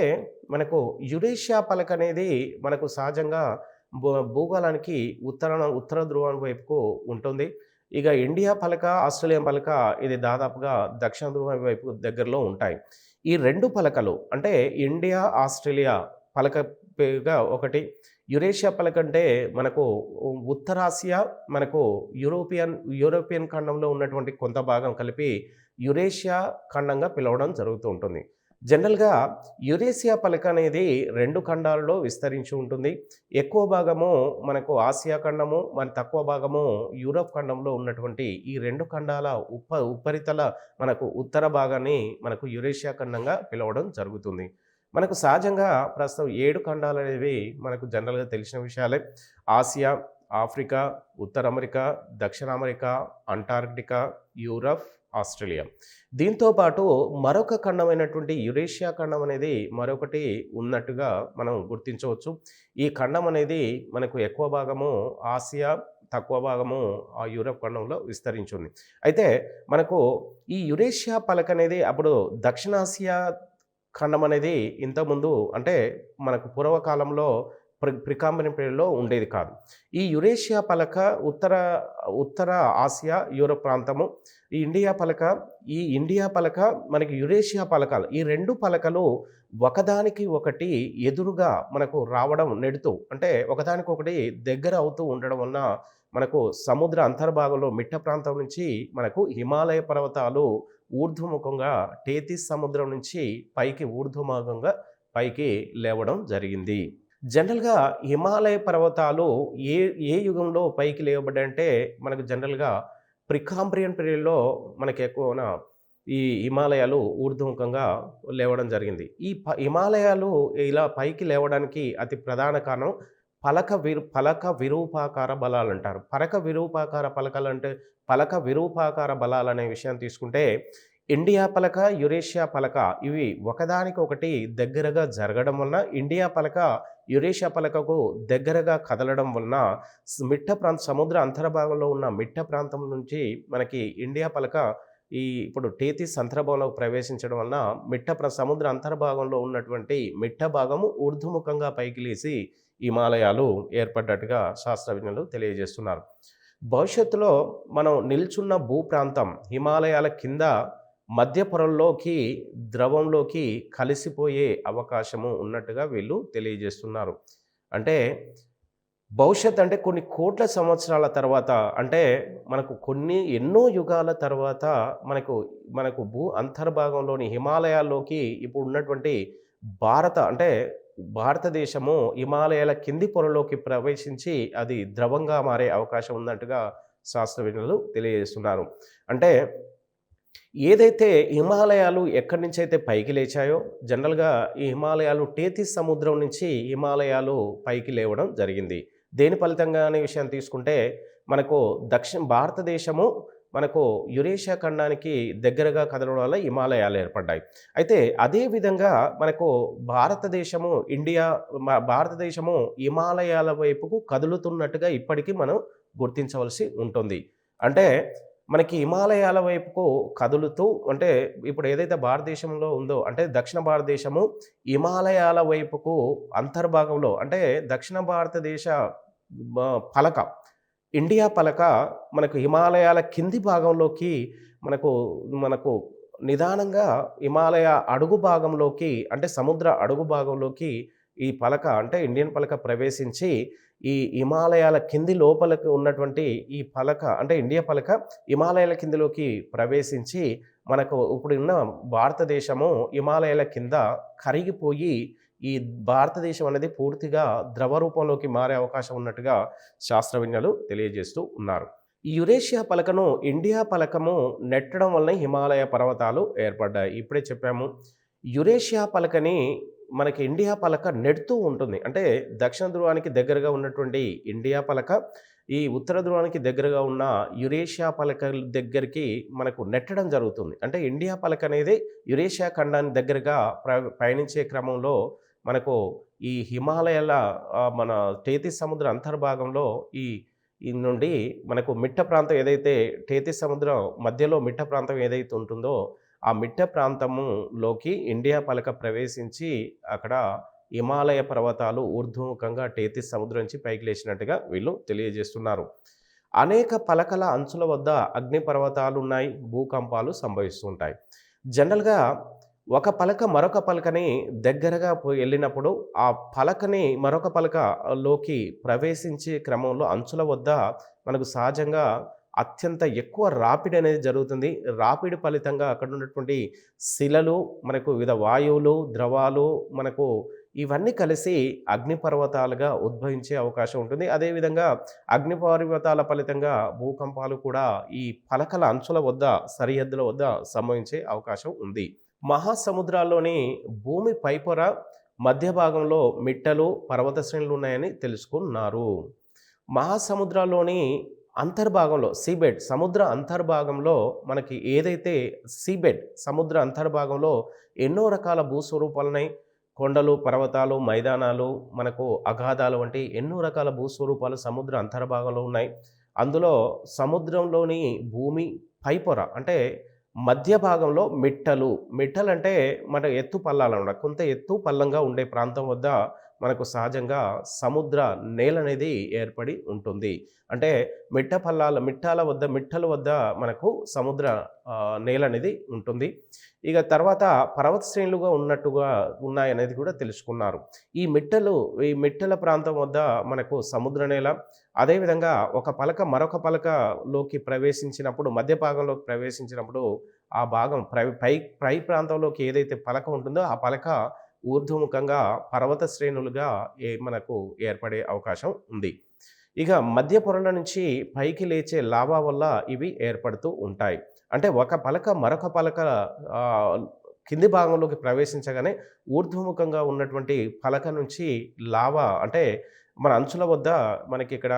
మనకు యురేషియా పలక అనేది మనకు సహజంగా భూగోళానికి ఉత్తర ధ్రువం వైపుకు ఉంటుంది. ఇక ఇండియా పలక, ఆస్ట్రేలియన్ పలక ఇది దాదాపుగా దక్షిణ ధ్రువం వైపు దగ్గరలో ఉంటాయి. ఈ 2 పలకలు అంటే ఇండియా ఆస్ట్రేలియా పలక పేరుగా ఒకటి. యురేషియా పలక అంటే మనకు ఉత్తరాసియా, మనకు యూరోపియన్ ఖండంలో ఉన్నటువంటి కొంత భాగం కలిపి యురేషియా ఖండంగా పిలవడం జరుగుతూ ఉంటుంది. జనరల్‌గా యురేషియా పలక అనేది 2 ఖండాలలో విస్తరించి ఉంటుంది. ఎక్కువ భాగము మనకు ఆసియా ఖండము, మరి తక్కువ భాగము యూరప్ ఖండంలో ఉన్నటువంటి ఈ 2 ఖండాల ఉపరితల మనకు ఉత్తర భాగాన్ని మనకు యురేషియా ఖండంగా పిలవడం జరుగుతుంది. మనకు సహజంగా ప్రస్తుతం 7 ఖండాలనేవి మనకు జనరల్‌గా తెలిసిన విషయాలే. ఆసియా, ఆఫ్రికా, ఉత్తర అమెరికా, దక్షిణ అమెరికా, అంటార్క్టికా, యూరప్, ఆస్ట్రేలియా. దీంతో పాటు మరొక ఖండమైనటువంటి యురేషియా ఖండం అనేది మరొకటి ఉన్నట్టుగా మనం గుర్తించవచ్చు. ఈ ఖండం అనేది మనకు ఎక్కువ భాగము ఆసియా, తక్కువ భాగము యూరప్ ఖండంలో విస్తరించి ఉంది. అయితే మనకు ఈ యురేషియా పలక అనేది అప్పుడు దక్షిణాసియా ఖండం అనేది ఇంతకుముందు అంటే మనకు పూర్వకాలంలో ప్రికాంబరిన్ పీరియడ్‌లో ఉండేది కాదు. ఈ యురేషియా పలక ఉత్తర ఆసియా, యూరప్ ప్రాంతము, ఈ ఇండియా పలక మనకి యురేషియా పలకలు ఈ 2 పలకలు ఒకదానికి ఒకటి ఎదురుగా మనకు రావడం నెడుతూ అంటే ఒకదానికొకటి దగ్గర అవుతూ ఉండడం వలన మనకు సముద్ర అంతర్భాగంలో మిట్ట ప్రాంతం నుంచి మనకు హిమాలయ పర్వతాలు ఊర్ధ్వముఖంగా టేతిస్ సముద్రం నుంచి పైకి ఊర్ధ్వముఖంగా పైకి లేవడం జరిగింది. జనరల్‌గా హిమాలయ పర్వతాలు ఏ ఏ యుగంలో పైకి లేవబడ్డాయంటే మనకు జనరల్‌గా ప్రికాంబ్రియన్ పీరియడ్‌లో మనకి ఎక్కువన ఈ హిమాలయాలు ఊర్ధ్వముఖంగా లేవడం జరిగింది. ఈ హిమాలయాలు ఇలా పైకి లేవడానికి అతి ప్రధాన కారణం పలక విరూపాకార బలాలంటారు. పలక విరూపాకార బలాలనే విషయాన్ని తీసుకుంటే ఇండియా పలక, యురేషియా పలక ఇవి ఒకదానికొకటి దగ్గరగా జరగడం వలన ఇండియా పలక యురేషియా పలకకు దగ్గరగా కదలడం వలన సముద్ర అంతర్భాగంలో ఉన్న మిట్ట ప్రాంతం నుంచి మనకి ఇండియా పలక ఇప్పుడు టేతిస్ అంతర్భాగంలోకి ప్రవేశించడం వలన సముద్ర అంతర్భాగంలో ఉన్నటువంటి మిట్ట భాగము ఊర్ధ్వముఖంగా పైకి లేసి హిమాలయాలు ఏర్పడ్డట్టుగా శాస్త్రజ్ఞులు తెలియజేస్తున్నారు. భవిష్యత్తులో మనం నిల్చున్న భూప్రాంతం హిమాలయాల కింద మధ్య పొరల్లోకి ద్రవంలోకి కలిసిపోయే అవకాశము ఉన్నట్టుగా వీళ్ళు తెలియజేస్తున్నారు. అంటే భవిష్యత్ అంటే కొన్ని కోట్ల సంవత్సరాల తర్వాత అంటే మనకు ఎన్నో యుగాల తర్వాత మనకు భూ అంతర్భాగంలోని హిమాలయాల్లోకి ఇప్పుడు ఉన్నటువంటి భారతదేశము హిమాలయాల కింది పొరలోకి ప్రవేశించి అది ద్రవంగా మారే అవకాశం ఉన్నట్టుగా శాస్త్రవేత్తలు తెలియజేస్తున్నారు. అంటే ఏదైతే హిమాలయాలు ఎక్కడి నుంచి అయితే పైకి లేచాయో జనరల్‌గా ఈ హిమాలయాలు టేతిస్ సముద్రం నుంచి హిమాలయాలు పైకి లేవడం జరిగింది. దేని ఫలితంగా అనే విషయాన్ని తీసుకుంటే మనకు భారతదేశము మనకు యురేషియా ఖండానికి దగ్గరగా కదలడం వల్ల హిమాలయాలు ఏర్పడ్డాయి. అయితే అదే విధంగా మనకు భారతదేశము హిమాలయాల వైపుకు కదులుతున్నట్టుగా ఇప్పటికీ మనం గుర్తించవలసి ఉంటుంది. అంటే మనకి హిమాలయాల వైపుకు కదులుతూ అంటే ఇప్పుడు ఏదైతే భారతదేశంలో ఉందో అంటే దక్షిణ భారతదేశము హిమాలయాల వైపుకు అంతర్భాగంలో అంటే దక్షిణ భారతదేశ పలక ఇండియా పలక మనకు హిమాలయాల కింది భాగంలోకి మనకు నిదానంగా హిమాలయ అడుగు భాగంలోకి అంటే సముద్ర అడుగు భాగంలోకి ఈ పలక అంటే ఇండియన్ పలక ప్రవేశించి ఈ హిమాలయాల కింది లోపలికి ఉన్నటువంటి ఈ పలక అంటే ఇండియా పలక హిమాలయాల కిందిలోకి ప్రవేశించి మనకు ఇప్పుడున్న భారతదేశము హిమాలయాల కింద కరిగిపోయి ఈ భారతదేశం అనేది పూర్తిగా ద్రవ రూపంలోకి మారే అవకాశం ఉన్నట్టుగా శాస్త్రజ్ఞులు తెలియజేస్తూ ఉన్నారు. ఈ యురేషియా పలకను ఇండియా పలకము నెట్టడం వలన హిమాలయ పర్వతాలు ఏర్పడ్డాయి. ఇప్పుడే చెప్పాము. యురేషియా పలకని మనకి ఇండియా పలక నెడుతూ ఉంటుంది. అంటే దక్షిణ ధ్రువానికి దగ్గరగా ఉన్నటువంటి ఇండియా పలక ఈ ఉత్తర ధ్రువానికి దగ్గరగా ఉన్న యురేషియా పలక దగ్గరికి మనకు నెట్టడం జరుగుతుంది. అంటే ఇండియా పలక అనేది యురేషియా ఖండానికి దగ్గరగా పయనించే క్రమంలో మనకు ఈ హిమాలయాల మన టేతిస్ సముద్ర అంతర్భాగంలో ఈ నుండి మనకు మిట్ట ప్రాంతం ఏదైతే టేతిస్ సముద్రం మధ్యలో మిట్ట ప్రాంతం ఏదైతే ఉంటుందో ఆ మిట్ట ప్రాంతంలోకి ఇండియా పలక ప్రవేశించి అక్కడ హిమాలయ పర్వతాలు ఊర్ధ్వముఖంగా టేతిస్ సముద్రం నుంచి పైకి లేచినట్టుగా వీళ్ళు తెలియజేస్తున్నారు. అనేక పలకల అంచుల వద్ద అగ్నిపర్వతాలు ఉన్నాయి, భూకంపాలు సంభవిస్తుంటాయి. జనరల్గా ఒక పలక మరొక పలకని దగ్గరగా వెళ్ళినప్పుడు ఆ పలకని మరొక పలకలోకి ప్రవేశించే క్రమంలో అంచుల వద్ద మనకు సహజంగా అత్యంత ఎక్కువ రాపిడి అనేది జరుగుతుంది. రాపిడి ఫలితంగా అక్కడ ఉన్నటువంటి శిలలు, మనకు వివిధ వాయువులు, ద్రవాలు మనకు ఇవన్నీ కలిసి అగ్నిపర్వతాలుగా ఉద్భవించే అవకాశం ఉంటుంది. అదేవిధంగా అగ్నిపర్వతాల ఫలితంగా భూకంపాలు కూడా ఈ పలకల అంచుల వద్ద, సరిహద్దుల వద్ద సంభవించే అవకాశం ఉంది. మహాసముద్రాల్లోని భూమి పైపొర మధ్య భాగంలో మిట్టలు, పర్వత శ్రేణులు ఉన్నాయని తెలుసుకున్నారు. మహాసముద్రాల్లోని అంతర్భాగంలో సముద్ర అంతర్భాగంలో మనకి ఏదైతే సముద్ర అంతర్భాగంలో ఎన్నో రకాల భూస్వరూపాలున్నాయి. కొండలు, పర్వతాలు, మైదానాలు, మనకు అగాధాలు వంటి ఎన్నో రకాల భూస్వరూపాలు సముద్ర అంతర్భాగంలో ఉన్నాయి. అందులో సముద్రంలోని భూమి పైపొర అంటే మధ్య భాగంలో మిట్టలంటే మన ఎత్తు పల్లాలనమాట. కొంత ఎత్తు పల్లంగా ఉండే ప్రాంతం వద్ద మనకు సహజంగా సముద్ర నేలనేది ఏర్పడి ఉంటుంది. అంటే మిట్టల వద్ద మనకు సముద్ర నేలనేది ఉంటుంది. ఇక తర్వాత పర్వత శ్రేణులుగా ఉన్నాయనేది కూడా తెలుసుకున్నారు. ఈ మిట్టల ప్రాంతం వద్ద మనకు సముద్ర నేల, అదేవిధంగా ఒక పలక మరొక పలకలోకి ప్రవేశించినప్పుడు, మధ్య భాగంలోకి ప్రవేశించినప్పుడు ఆ భాగం పై ప్రాంతంలోకి ఏదైతే పలక ఉంటుందో ఆ పలక ఊర్ధ్వముఖంగా పర్వత శ్రేణులుగా మనకు ఏర్పడే అవకాశం ఉంది. ఇక మధ్య పొరల నుంచి పైకి లేచే లావా వల్ల ఇవి ఏర్పడుతూ ఉంటాయి. అంటే ఒక పలక మరొక పలక కింది భాగంలోకి ప్రవేశించగానే ఊర్ధ్వముఖంగా ఉన్నటువంటి పలక నుంచి లావా అంటే మన అంచుల వద్ద మనకి ఇక్కడ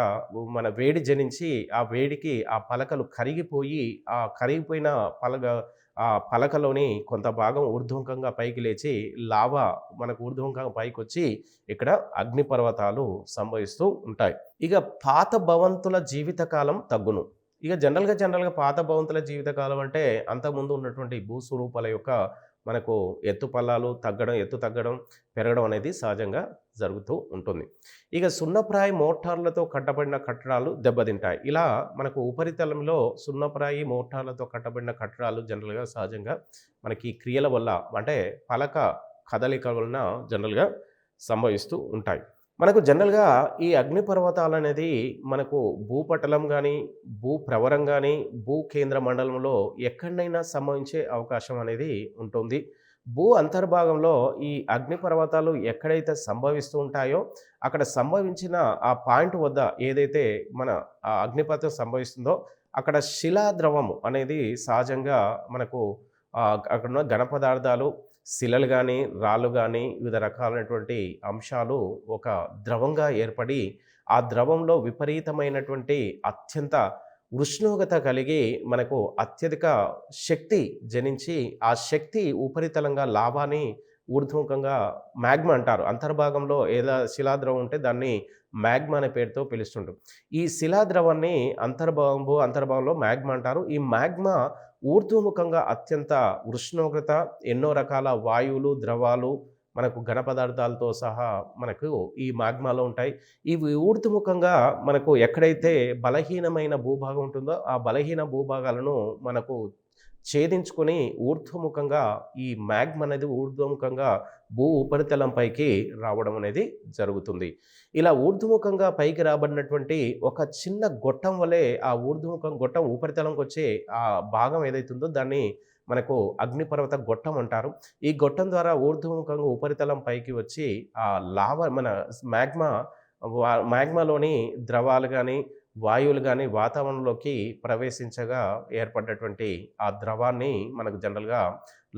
మన వేడి జనించి ఆ వేడికి ఆ పలకలు కరిగిపోయి ఆ కరిగిపోయిన పలకలోని కొంత భాగం ఊర్ధ్వముఖంగా పైకి లేచి లావా మనకు ఊర్ధ్వముఖంగా పైకొచ్చి ఇక్కడ అగ్నిపర్వతాలు సంభవిస్తూ ఉంటాయి. ఇక పాత భవంతుల జీవితకాలం తగ్గును. ఇక జనరల్గా పాత భవంతుల జీవితకాలం అంటే అంతకుముందు ఉన్నటువంటి భూస్వరూపాల యొక్క మనకు ఎత్తు తగ్గడం, పెరగడం అనేది సహజంగా జరుగుతూ ఉంటుంది. ఇక సున్నప్రాయి మోటార్లతో కట్టబడిన కట్టడాలు దెబ్బతింటాయి. ఇలా మనకు ఉపరితలంలో సున్నప్రాయి మోటార్లతో కట్టబడిన కట్టడాలు జనరల్గా సహజంగా మనకి క్రియల వల్ల అంటే పలక కదలిక వలన జనరల్గా సంభవిస్తూ ఉంటాయి. మనకు జనరల్గా ఈ అగ్నిపర్వతాలనేది మనకు భూపటలం కానీ, భూప్రవరం కానీ, భూకేంద్ర మండలంలో ఎక్కడైనా సంభవించే అవకాశం అనేది ఉంటుంది. భూ అంతర్భాగంలో ఈ అగ్నిపర్వతాలు ఎక్కడైతే సంభవిస్తూ ఉంటాయో అక్కడ సంభవించిన ఆ పాయింట్ వద్ద ఏదైతే మన ఆ అగ్నిపర్వతం సంభవిస్తుందో అక్కడ శిలాద్రవము అనేది సహజంగా మనకు అక్కడున్న ఘన పదార్థాలు, శిలలు కానీ, రాళ్ళు కానీ, వివిధ రకాలైనటువంటి అంశాలు ఒక ద్రవంగా ఏర్పడి ఆ ద్రవంలో విపరీతమైనటువంటి అత్యంత ఉష్ణోగ్రత కలిగి మనకు అత్యధిక శక్తి జనించి ఆ శక్తి ఉపరితలంగా లావాని ఊర్ధ్వముఖంగా మ్యాగ్మా అంటారు. అంతర్భాగంలో ఏదో శిలాద్రవం ఉంటే దాన్ని మ్యాగ్మా అనే పేరుతో పిలుస్తుంటారు. ఈ శిలాద్రవాన్ని అంతర్భాగంలో మ్యాగ్మా అంటారు. ఈ మ్యాగ్మా ఊర్ధ్వముఖంగా అత్యంత ఉష్ణోగ్రత, ఎన్నో రకాల వాయువులు, ద్రవాలు, మనకు ఘన పదార్థాలతో సహా మనకు ఈ మ్యాగ్మాలో ఉంటాయి. ఇవి ఊర్ధ్వముఖంగా మనకు ఎక్కడైతే బలహీనమైన భూభాగం ఉంటుందో ఆ బలహీన భూభాగాలను మనకు ఛేదించుకొని ఊర్ధ్వముఖంగా ఈ మ్యాగ్మా అనేది ఊర్ధ్వముఖంగా భూ ఉపరితలంపైకి రావడం అనేది జరుగుతుంది. ఇలా ఊర్ధ్వముఖంగా పైకి రాబడినటువంటి ఒక చిన్న గొట్టం వలె ఆ గొట్టం ఉపరితలంకి వచ్చే ఆ భాగం ఏదైతుందో దాన్ని మనకు అగ్నిపర్వత గొట్టం అంటారు. ఈ గొట్టం ద్వారా ఊర్ధ్వముఖంగా ఉపరితలం పైకి వచ్చి ఆ మ్యాగ్మాలోని ద్రవాలు కానీ, వాయువులు కానీ వాతావరణంలోకి ప్రవేశించగా ఏర్పడ్డటువంటి ఆ ద్రవాన్ని మనకు జనరల్గా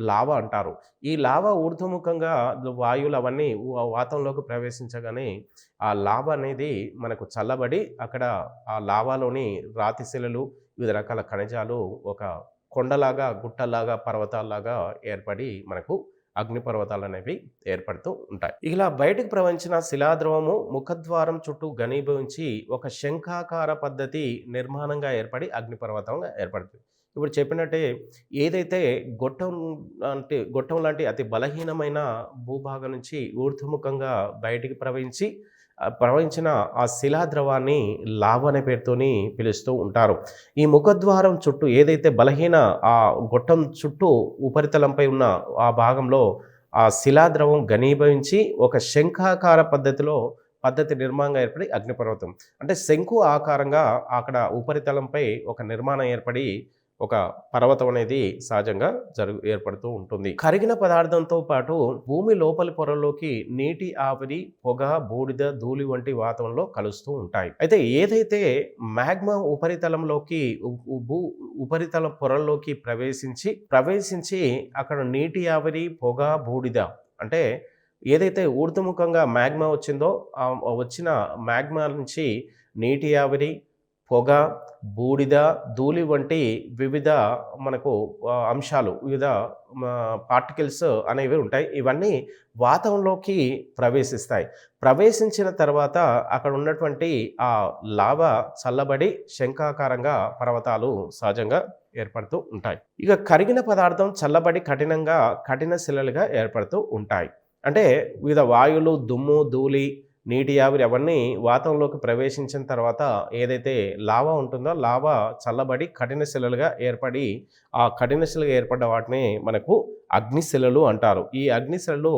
లావా అంటారు. ఈ లావా ఊర్ధ్వముఖంగా వాయువులు అవన్నీ వాతావరణంలోకి ప్రవేశించగానే ఆ లావా అనేది మనకు చల్లబడి అక్కడ ఆ లావాలోని రాతి శిలలు, వివిధ రకాల ఖనిజాలు ఒక కొండలాగా, గుట్టలాగా, పర్వతాల్లాగా ఏర్పడి మనకు అగ్నిపర్వతాలు అనేవి ఏర్పడుతూ ఉంటాయి. ఇలా బయటకు ప్రవహించిన శిలాద్రవము ముఖద్వారం చుట్టూ ఘనీభవించి ఒక శంఖాకార పద్ధతి నిర్మాణంగా ఏర్పడి అగ్నిపర్వతంగా ఏర్పడుతుంది. ఇప్పుడు చెప్పినట్టే ఏదైతే గొట్టం లాంటి అతి బలహీనమైన భూభాగం నుంచి ఊర్ధ్వముఖంగా బయటికి ప్రవహించి ప్రవహించిన ఆ శిలాద్రవాన్ని లావా అనే పేరుతోని పిలుస్తూ ఉంటారు. ఈ ముఖద్వారం చుట్టూ ఏదైతే బలహీన ఆ గొట్టం చుట్టూ ఉపరితలంపై ఉన్న ఆ భాగంలో ఆ శిలాద్రవం ఘనీభవించి ఒక శంఖాకార పద్ధతి నిర్మాణంగా ఏర్పడి అగ్నిపర్వతం. అంటే శంకు ఆకారంగా అక్కడ ఉపరితలంపై ఒక నిర్మాణం ఏర్పడి ఒక పర్వతం అనేది సహజంగా ఏర్పడుతూ ఉంటుంది. కరిగిన పదార్థంతో పాటు భూమి లోపలి పొరల్లోకి నీటి ఆవిరి, పొగ, బూడిద, ధూళి వంటి వాతావరణంలో కలుస్తూ ఉంటాయి. అయితే ఏదైతే మ్యాగ్మా ఉపరితలంలోకి భూ ఉపరితల పొరల్లోకి ప్రవేశించి అక్కడ నీటి ఆవిరి, పొగ, బూడిద అంటే ఏదైతే ఊర్ధ్వముఖంగా మ్యాగ్మా వచ్చిందో వచ్చిన మ్యాగ్మా నుంచి నీటి ఆవిరి, పొగ, బూడిద, ధూళి వంటి వివిధ మనకు అంశాలు, వివిధ పార్టికల్స్ అనేవి ఉంటాయి. ఇవన్నీ వాతావరణంలోకి ప్రవేశిస్తాయి. ప్రవేశించిన తర్వాత అక్కడ ఉన్నటువంటి ఆ లావా చల్లబడి శంఖాకారంగా పర్వతాలు సహజంగా ఏర్పడుతూ ఉంటాయి. ఇక కరిగిన పదార్థం చల్లబడి కఠిన శిలలుగా ఏర్పడుతూ ఉంటాయి. అంటే వివిధ వాయువులు, దుమ్ము, ధూళి, నీటి ఆవిరి అవన్నీ వాతావరణంలోకి ప్రవేశించిన తర్వాత ఏదైతే లావా ఉంటుందో లావా చల్లబడి కఠిన శిలలుగా ఏర్పడి ఆ కఠిన శిలగా ఏర్పడ్డ వాటిని మనకు అగ్నిశిలలు అంటారు. ఈ అగ్నిశిలలు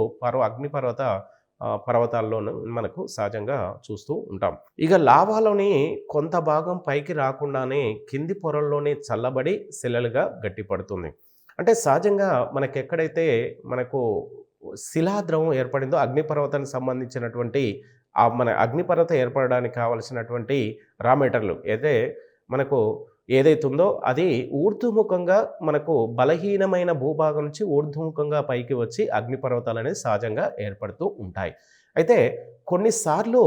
పర్వతాల్లోనూ మనకు సహజంగా చూస్తూ ఉంటాం. ఇక లావాలోని కొంత భాగం పైకి రాకుండానే కింది పొరల్లోనే చల్లబడి శిలలుగా గట్టిపడుతుంది. అంటే సహజంగా మనకెక్కడైతే మనకు శిలాద్రవం ఏర్పడిందో అగ్నిపర్వతానికి సంబంధించినటువంటి మన అగ్నిపర్వతం ఏర్పడడానికి కావలసినటువంటి రా మెటీరియల్ అయితే మనకు ఏదైతుందో అది ఊర్ధ్వముఖంగా మనకు బలహీనమైన భూభాగం నుంచి ఊర్ధ్వముఖంగా పైకి వచ్చి అగ్నిపర్వతాలు అనేది సహజంగా ఏర్పడుతూ ఉంటాయి. అయితే కొన్నిసార్లు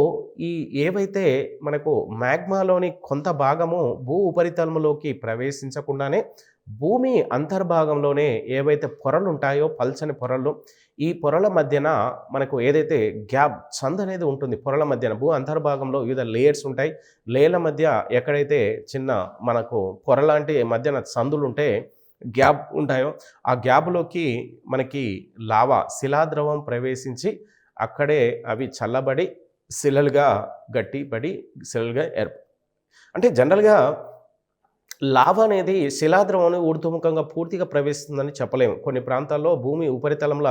ఈ ఏవైతే మనకు మ్యాగ్మాలోని కొంత భాగము భూ ఉపరితలంలోకి ప్రవేశించకుండానే భూమి అంతర్భాగంలోనే ఏవైతే పొరలు ఉంటాయో పల్చని పొరలు, ఈ పొరల మధ్యన మనకు ఏదైతే గ్యాప్ అనేది ఉంటుంది, పొరల మధ్యన భూ అంతర్భాగంలో వివిధ లేయర్స్ ఉంటాయి. లేయర్ల మధ్య ఎక్కడైతే చిన్న మనకు పొర లాంటి మధ్యన సందులు ఉంటే గ్యాప్ ఉంటాయో ఆ గ్యాప్లోకి మనకి శిలాద్రవం ప్రవేశించి అక్కడే అవి చల్లబడి శిలలుగా గట్టిపడి శిలలుగా అంటే జనరల్గా లావా అనేది శిలాద్రవం ఊర్ధ్వముఖంగా పూర్తిగా ప్రవేశిస్తుందని చెప్పలేము. కొన్ని ప్రాంతాల్లో భూమి ఉపరితలంలో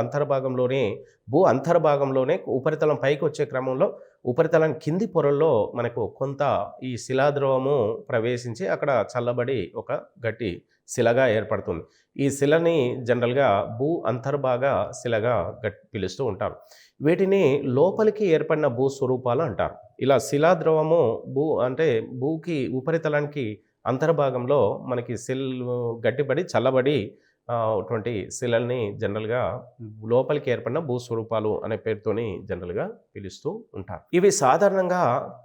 అంతర్భాగంలోనే ఉపరితలం పైకి వచ్చే క్రమంలో ఉపరితలం కింది పొరల్లో మనకు కొంత ఈ శిలాద్రవము ప్రవేశించి అక్కడ చల్లబడి ఒక గట్టి శిలగా ఏర్పడుతుంది. ఈ శిలని జనరల్గా భూ అంతర్భాగ శిలగా పిలుస్తూ ఉంటారు. వీటిని లోపలికి ఏర్పడిన భూ స్వరూపాలు అంటారు. ఇలా శిలాద్రవము భూకి ఉపరితలానికి అంతర్భాగంలో మనకి గట్టిపడి చల్లబడి అటువంటి శిలల్ని జనరల్గా లోపలికి ఏర్పడిన భూస్వరూపాలు అనే పేరుతోని జనరల్గా పిలుస్తూ ఉంటారు. ఇవి సాధారణంగా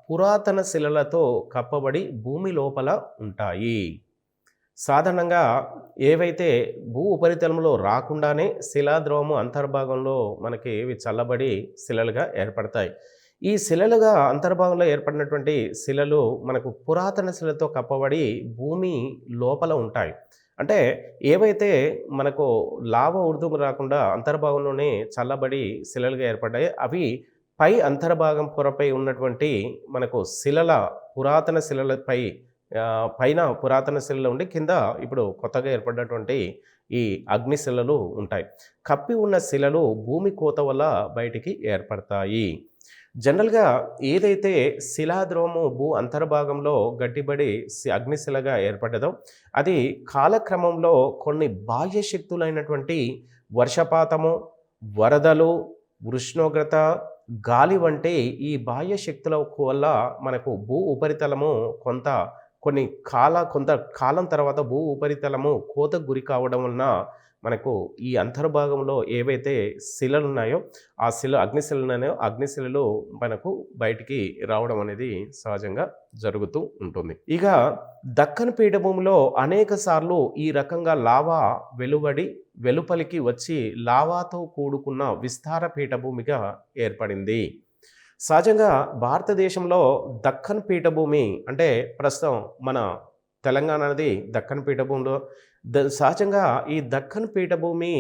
పురాతన శిలలతో కప్పబడి భూమి లోపల ఉంటాయి. సాధారణంగా ఏవైతే భూ ఉపరితలంలో రాకుండానే శిలాద్రవము అంతర్భాగంలో మనకి ఇవి చల్లబడి శిలలుగా ఏర్పడతాయి. ఈ శిలలుగా అంతర్భాగంలో ఏర్పడినటువంటి శిలలు మనకు పురాతన శిలతో కప్పబడి భూమి లోపల ఉంటాయి. అంటే ఏవైతే మనకు ఊర్ధ్వం రాకుండా అంతర్భాగంలోనే చల్లబడి శిలలుగా ఏర్పడ్డాయి అవి పై అంతర్భాగం పొరపై ఉన్నటువంటి మనకు పురాతన శిలలపై పైన పురాతన శిలలు ఉండి కింద ఇప్పుడు కొత్తగా ఏర్పడినటువంటి ఈ అగ్నిశిలలు ఉంటాయి. కప్పి ఉన్న శిలలు భూమి కోత వల్ల బయటికి ఏర్పడతాయి. జనరల్గా ఏదైతే శిలాద్రవము భూ అంతర్భాగంలో గట్టిబడి అగ్నిశిలగా ఏర్పడ్డదో అది కాలక్రమంలో కొన్ని బాహ్య శక్తులైనటువంటి వర్షపాతము, వరదలు, ఉష్ణోగ్రత, గాలి వంటి ఈ బాహ్య శక్తుల వల్ల మనకు భూ ఉపరితలము కొంత కాలం తర్వాత భూ ఉపరితలము కోతకు గురి కావడం వలన మనకు ఈ అంతర్భాగంలో ఏవైతే శిలలు ఉన్నాయో ఆ అగ్నిశిలలు మనకు బయటికి రావడం అనేది సహజంగా జరుగుతూ ఉంటుంది. ఇక దక్కన్ పీఠభూమిలో అనేక సార్లు ఈ రకంగా లావా వెలుపలికి వచ్చి లావాతో కూడుకున్న విస్తార పీఠభూమిగా ఏర్పడింది. సహజంగా భారతదేశంలో దక్కన్ పీఠభూమి అంటే ప్రస్తుతం మన తెలంగాణ అనేది దక్కన్ పీఠభూమిలో సహజంగా ఈ దక్కన్ పీఠభూమి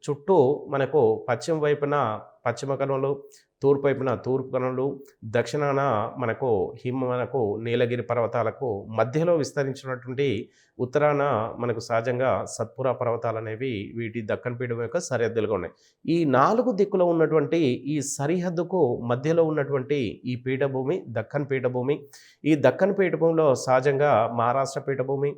చుట్టూ మనకు పశ్చిమ వైపున పశ్చిమ కనుమలు, తూర్పు వైపున తూర్పు కనులు, దక్షిణాన మనకు నీలగిరి పర్వతాలకు మధ్యలో విస్తరించినటువంటి ఉత్తరాన మనకు సహజంగా సత్పురా పర్వతాలనేవి వీటి దక్కన్ పీఠభూమి యొక్క సరిహద్దులుగా ఉన్నాయి. ఈ 4 దిక్కులో ఉన్నటువంటి ఈ సరిహద్దుకు మధ్యలో ఉన్నటువంటి ఈ పీఠభూమి దక్కన్ పీఠభూమి. ఈ దక్కన్ పీఠభూమిలో సహజంగా మహారాష్ట్ర పీఠభూమి,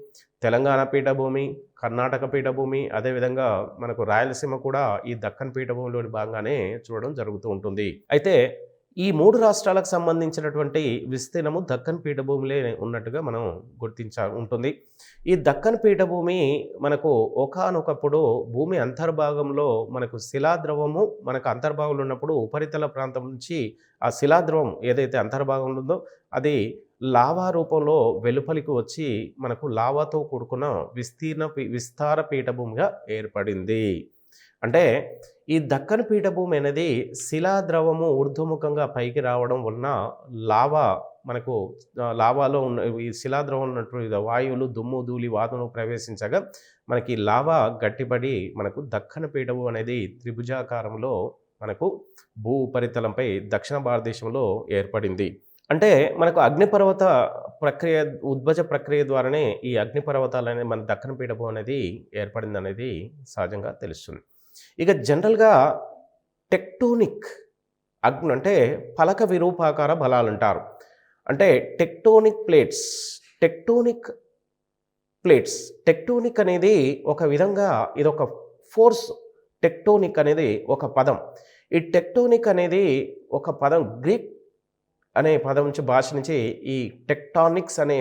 తెలంగాణ పీఠభూమి, కర్ణాటక పీఠభూమి, అదేవిధంగా మనకు రాయలసీమ కూడా ఈ దక్కన్ పీఠభూమిలోని భాగంగానే చూడడం జరుగుతూ ఉంటుంది. అయితే ఈ 3 రాష్ట్రాలకు సంబంధించినటువంటి విస్తీర్ణము దక్కన్ పీఠభూమిలో ఉన్నట్టుగా మనం ఉంటుంది. ఈ దక్కన్ పీఠభూమి మనకు ఒకానొకప్పుడు భూమి అంతర్భాగంలో మనకు శిలాద్రవము మనకు అంతర్భాగంలో ఉన్నప్పుడు ఉపరితల ప్రాంతం నుంచి ఆ శిలాద్రవం ఏదైతే అంతర్భాగంలో ఉందో అది లావా రూపంలో వెలుపలికి వచ్చి మనకు లావాతో కూడుకున్న విస్తార పీఠభూమిగా ఏర్పడింది. అంటే ఈ దక్కన్ పీఠభూమి అనేది శిలాద్రవము ఊర్ధ్వముఖంగా పైకి రావడం వలన లావాలో ఉన్న ఈ శిలాద్రవం ఉన్నటువంటి వాయువులు దుమ్ము ధూళి వాతును ప్రవేశించగా మనకి లావా గట్టిపడి మనకు దక్కన్ పీఠభూమి అనేది త్రిభుజాకారంలో మనకు భూ ఉపరితలంపై దక్షిణ భారతదేశంలో ఏర్పడింది. అంటే మనకు అగ్నిపర్వత ప్రక్రియ ఉద్భజ ప్రక్రియ ద్వారానే ఈ అగ్నిపర్వతాలు అనేది మన దక్కన్ పీఠభూమి అనేది ఏర్పడింది అనేది సహజంగా తెలుస్తుంది. ఇక జనరల్గా టెక్టోనిక్ అంటే పలక విరూపాకార బలాలు అంటారు. అంటే టెక్టోనిక్ టెక్టోనిక్ అనేది ఒక విధంగా ఇదొక ఫోర్స్. టెక్టోనిక్ అనేది ఒక పదం. ఈ టెక్టోనిక్ అనేది ఒక పదం గ్రీక్ అనే పదం నుంచి భాష నుంచి ఈ టెక్టానిక్స్ అనే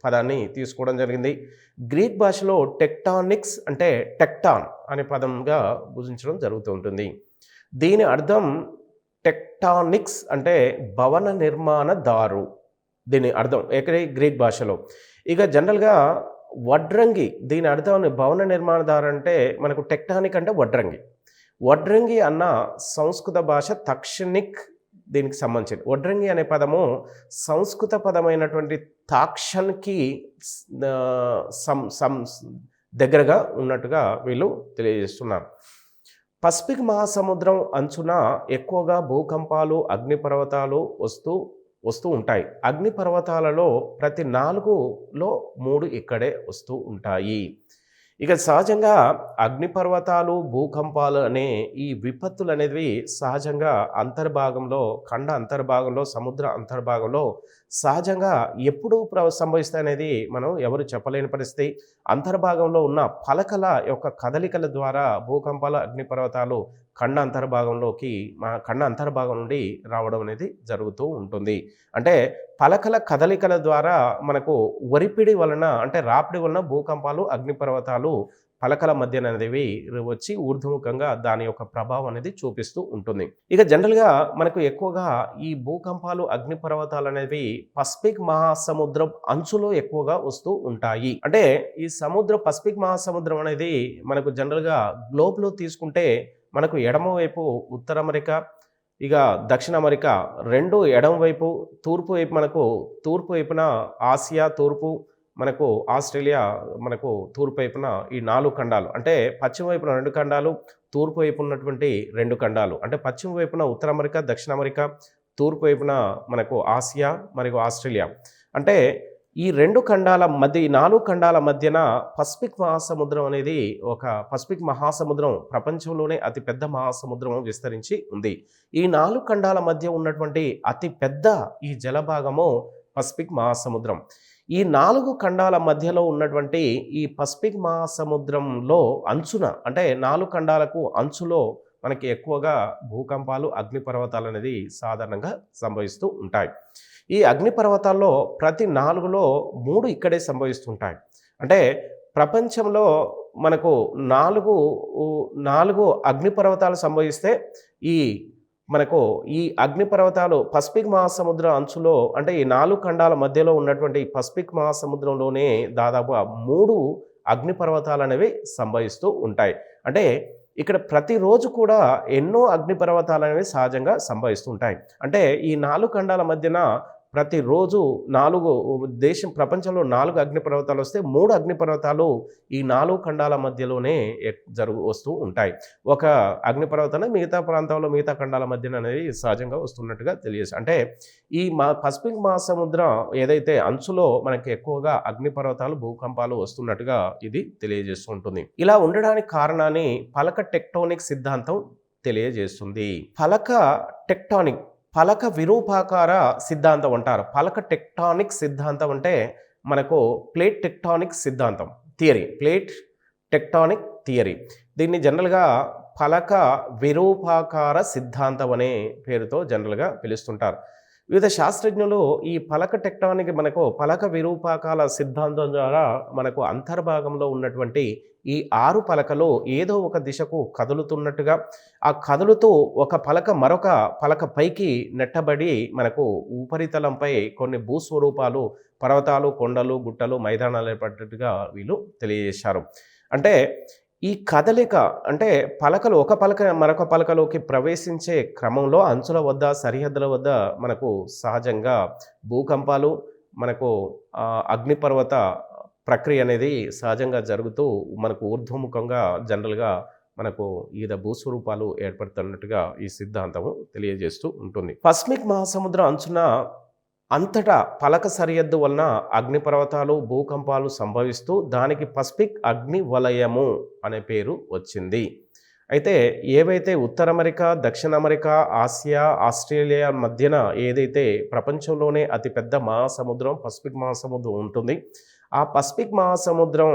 పదాన్ని తీసుకోవడం జరిగింది. గ్రీక్ భాషలో టెక్టానిక్స్ అంటే టెక్టాన్ అనే పదంగా పూజించడం జరుగుతూ ఉంటుంది. దీని అర్థం టెక్టానిక్స్ అంటే భవన నిర్మాణదారు, దీని అర్థం గ్రీక్ భాషలో. ఇక జనరల్గా వడ్రంగి, దీని అర్థం భవన నిర్మాణదారు అంటే మనకు టెక్టానిక్ అంటే వడ్రంగి అన్న సంస్కృత భాష తక్షణిక్ దీనికి సంబంధించింది. వడ్రంగి అనే పదము సంస్కృత పదమైనటువంటి తాక్షన్కి దగ్గరగా ఉన్నట్టుగా వీళ్ళు తెలియజేస్తున్నారు. పసిఫిక్ మహాసముద్రం అంచున ఎక్కువగా భూకంపాలు అగ్నిపర్వతాలు వస్తూ ఉంటాయి. అగ్నిపర్వతాలలో ప్రతి 4లో 3 ఇక్కడే వస్తూ ఉంటాయి. ఇక సహజంగా అగ్నిపర్వతాలు భూకంపాలు అనే ఈ విపత్తులు అనేవి సహజంగా ఖండ అంతర్భాగంలో సముద్ర అంతర్భాగంలో సహజంగా ఎప్పుడు సంభవిస్తాయి అనేది మనం ఎవరు చెప్పలేని పరిస్థితి. అంతర్భాగంలో ఉన్న పలకల యొక్క కదలికల ద్వారా భూకంపాలు అగ్నిపర్వతాలు ఖండ అంతర్భాగం నుండి రావడం అనేది జరుగుతూ ఉంటుంది. అంటే పలకల కదలికల ద్వారా మనకు ఒరిపిడి వలన అంటే రాపిడి వలన భూకంపాలు అగ్నిపర్వతాలు పలకల మధ్యన అనేవి వచ్చి ఊర్ధ్వముఖంగా దాని యొక్క ప్రభావం అనేది చూపిస్తూ ఉంటుంది. ఇక జనరల్గా మనకు ఎక్కువగా ఈ భూకంపాలు అగ్నిపర్వతాలు అనేవి పసిఫిక్ మహాసముద్రం అంచులో ఎక్కువగా వస్తూ ఉంటాయి. అంటే ఈ పసిఫిక్ మహాసముద్రం అనేది మనకు జనరల్గా గ్లోబ్లో తీసుకుంటే మనకు ఎడమవైపు ఉత్తర అమెరికా, ఇక దక్షిణ అమెరికా 2 ఎడమవైపు, తూర్పు వైపు తూర్పు వైపున ఆసియా తూర్పు, మనకు ఆస్ట్రేలియా మనకు తూర్పు వైపున ఈ 4 ఖండాలు. అంటే పశ్చిమ వైపున 2 ఖండాలు, తూర్పు వైపు ఉన్నటువంటి 2 ఖండాలు. అంటే పశ్చిమ వైపున ఉత్తర అమెరికా దక్షిణ అమెరికా, తూర్పు వైపున మనకు ఆసియా మరియు ఆస్ట్రేలియా. అంటే ఈ 2 ఖండాల మధ్య ఈ 4 ఖండాల మధ్యన పసిఫిక్ మహాసముద్రం అనేది పసిఫిక్ మహాసముద్రం ప్రపంచంలోనే అతిపెద్ద మహాసముద్రం విస్తరించి ఉంది. ఈ 4 ఖండాల మధ్య ఉన్నటువంటి అతిపెద్ద ఈ జలభాగము పసిఫిక్ మహాసముద్రం. ఈ 4 ఖండాల మధ్యలో ఉన్నటువంటి ఈ పసిఫిక్ మహాసముద్రంలో అంచున అంటే 4 ఖండాలకు అంచులో మనకి ఎక్కువగా భూకంపాలు అగ్నిపర్వతాలు అనేది సాధారణంగా సంభవిస్తూ ఉంటాయి. ఈ అగ్నిపర్వతాల్లో ప్రతి 4లో 3 ఇక్కడే సంభవిస్తుంటాయి. అంటే ప్రపంచంలో మనకు 4 అగ్నిపర్వతాలు సంభవిస్తే ఈ అగ్నిపర్వతాలు పసిఫిక్ మహాసముద్ర అంచులో అంటే ఈ 4 ఖండాల మధ్యలో ఉన్నటువంటి పసిఫిక్ మహాసముద్రంలోనే దాదాపుగా 3 అగ్నిపర్వతాలు అనేవి సంభవిస్తూ ఉంటాయి. అంటే ఇక్కడ ప్రతిరోజు కూడా ఎన్నో అగ్నిపర్వతాలు అనేవి సహజంగా సంభవిస్తుంటాయి. అంటే ఈ 4 ఖండాల మధ్యన ప్రతిరోజు 4 ప్రపంచంలో 4 అగ్నిపర్వతాలు వస్తే 3 అగ్నిపర్వతాలు ఈ 4 ఖండాల మధ్యలోనే వస్తూ ఉంటాయి. ఒక అగ్నిపర్వతాన్ని మిగతా ప్రాంతాల్లో మిగతా ఖండాల మధ్యన అనేది సహజంగా వస్తున్నట్టుగా అంటే ఈ పసిఫిక్ మహాసముద్రం ఏదైతే అంచులో మనకి ఎక్కువగా అగ్నిపర్వతాలు భూకంపాలు వస్తున్నట్టుగా ఇది తెలియజేస్తూ ఉంటుంది. ఇలా ఉండడానికి కారణాన్ని పలక టెక్టోనిక్ సిద్ధాంతం తెలియజేస్తుంది. పలక విరూపాకార సిద్ధాంతం అంటారు. పలక టెక్టానిక్ సిద్ధాంతం అంటే మనకు ప్లేట్ టెక్టానిక్ సిద్ధాంతం థియరీ. దీన్ని జనరల్గా పలక విరూపాకార సిద్ధాంతం అనే పేరుతో జనరల్గా పిలుస్తుంటారు. వివిధ శాస్త్రజ్ఞులు ఈ పలక విరూపాకాల సిద్ధాంతం ద్వారా మనకు అంతర్భాగంలో ఉన్నటువంటి ఈ 6 పలకలు ఏదో ఒక దిశకు కదులుతున్నట్టుగా, ఆ కదులుతూ ఒక పలక మరొక పలక పైకి నెట్టబడి మనకు ఉపరితలంపై కొన్ని భూస్వరూపాలు, పర్వతాలు, కొండలు, గుట్టలు, మైదానాలు ఏర్పడ్డట్టుగా వీళ్ళు తెలియజేశారు. అంటే ఈ కదలిక అంటే పలకలు ఒక పలక మరొక పలకలోకి ప్రవేశించే క్రమంలో అంచుల వద్ద, సరిహద్దుల వద్ద మనకు సహజంగా భూకంపాలు, మనకు అగ్నిపర్వత ప్రక్రియ అనేది సహజంగా జరుగుతూ మనకు ఊర్ధ్వముఖంగా జనరల్గా మనకు వివిధ భూస్వరూపాలు ఏర్పడుతున్నట్టుగా ఈ సిద్ధాంతము తెలియజేస్తూ ఉంటుంది. పసిఫిక్ మహాసముద్రం అంచున అంతటా పలక సరిహద్దు వలన అగ్నిపర్వతాలు, భూకంపాలు సంభవిస్తూ దానికి పసిఫిక్ అగ్ని వలయము అనే పేరు వచ్చింది. అయితే ఏవైతే ఉత్తర అమెరికా, దక్షిణ అమెరికా, ఆసియా, ఆస్ట్రేలియా మధ్యన ఏదైతే ప్రపంచంలోనే అతిపెద్ద మహాసముద్రం పసిఫిక్ మహాసముద్రం ఉంటుంది, ఆ పసిఫిక్ మహాసముద్రం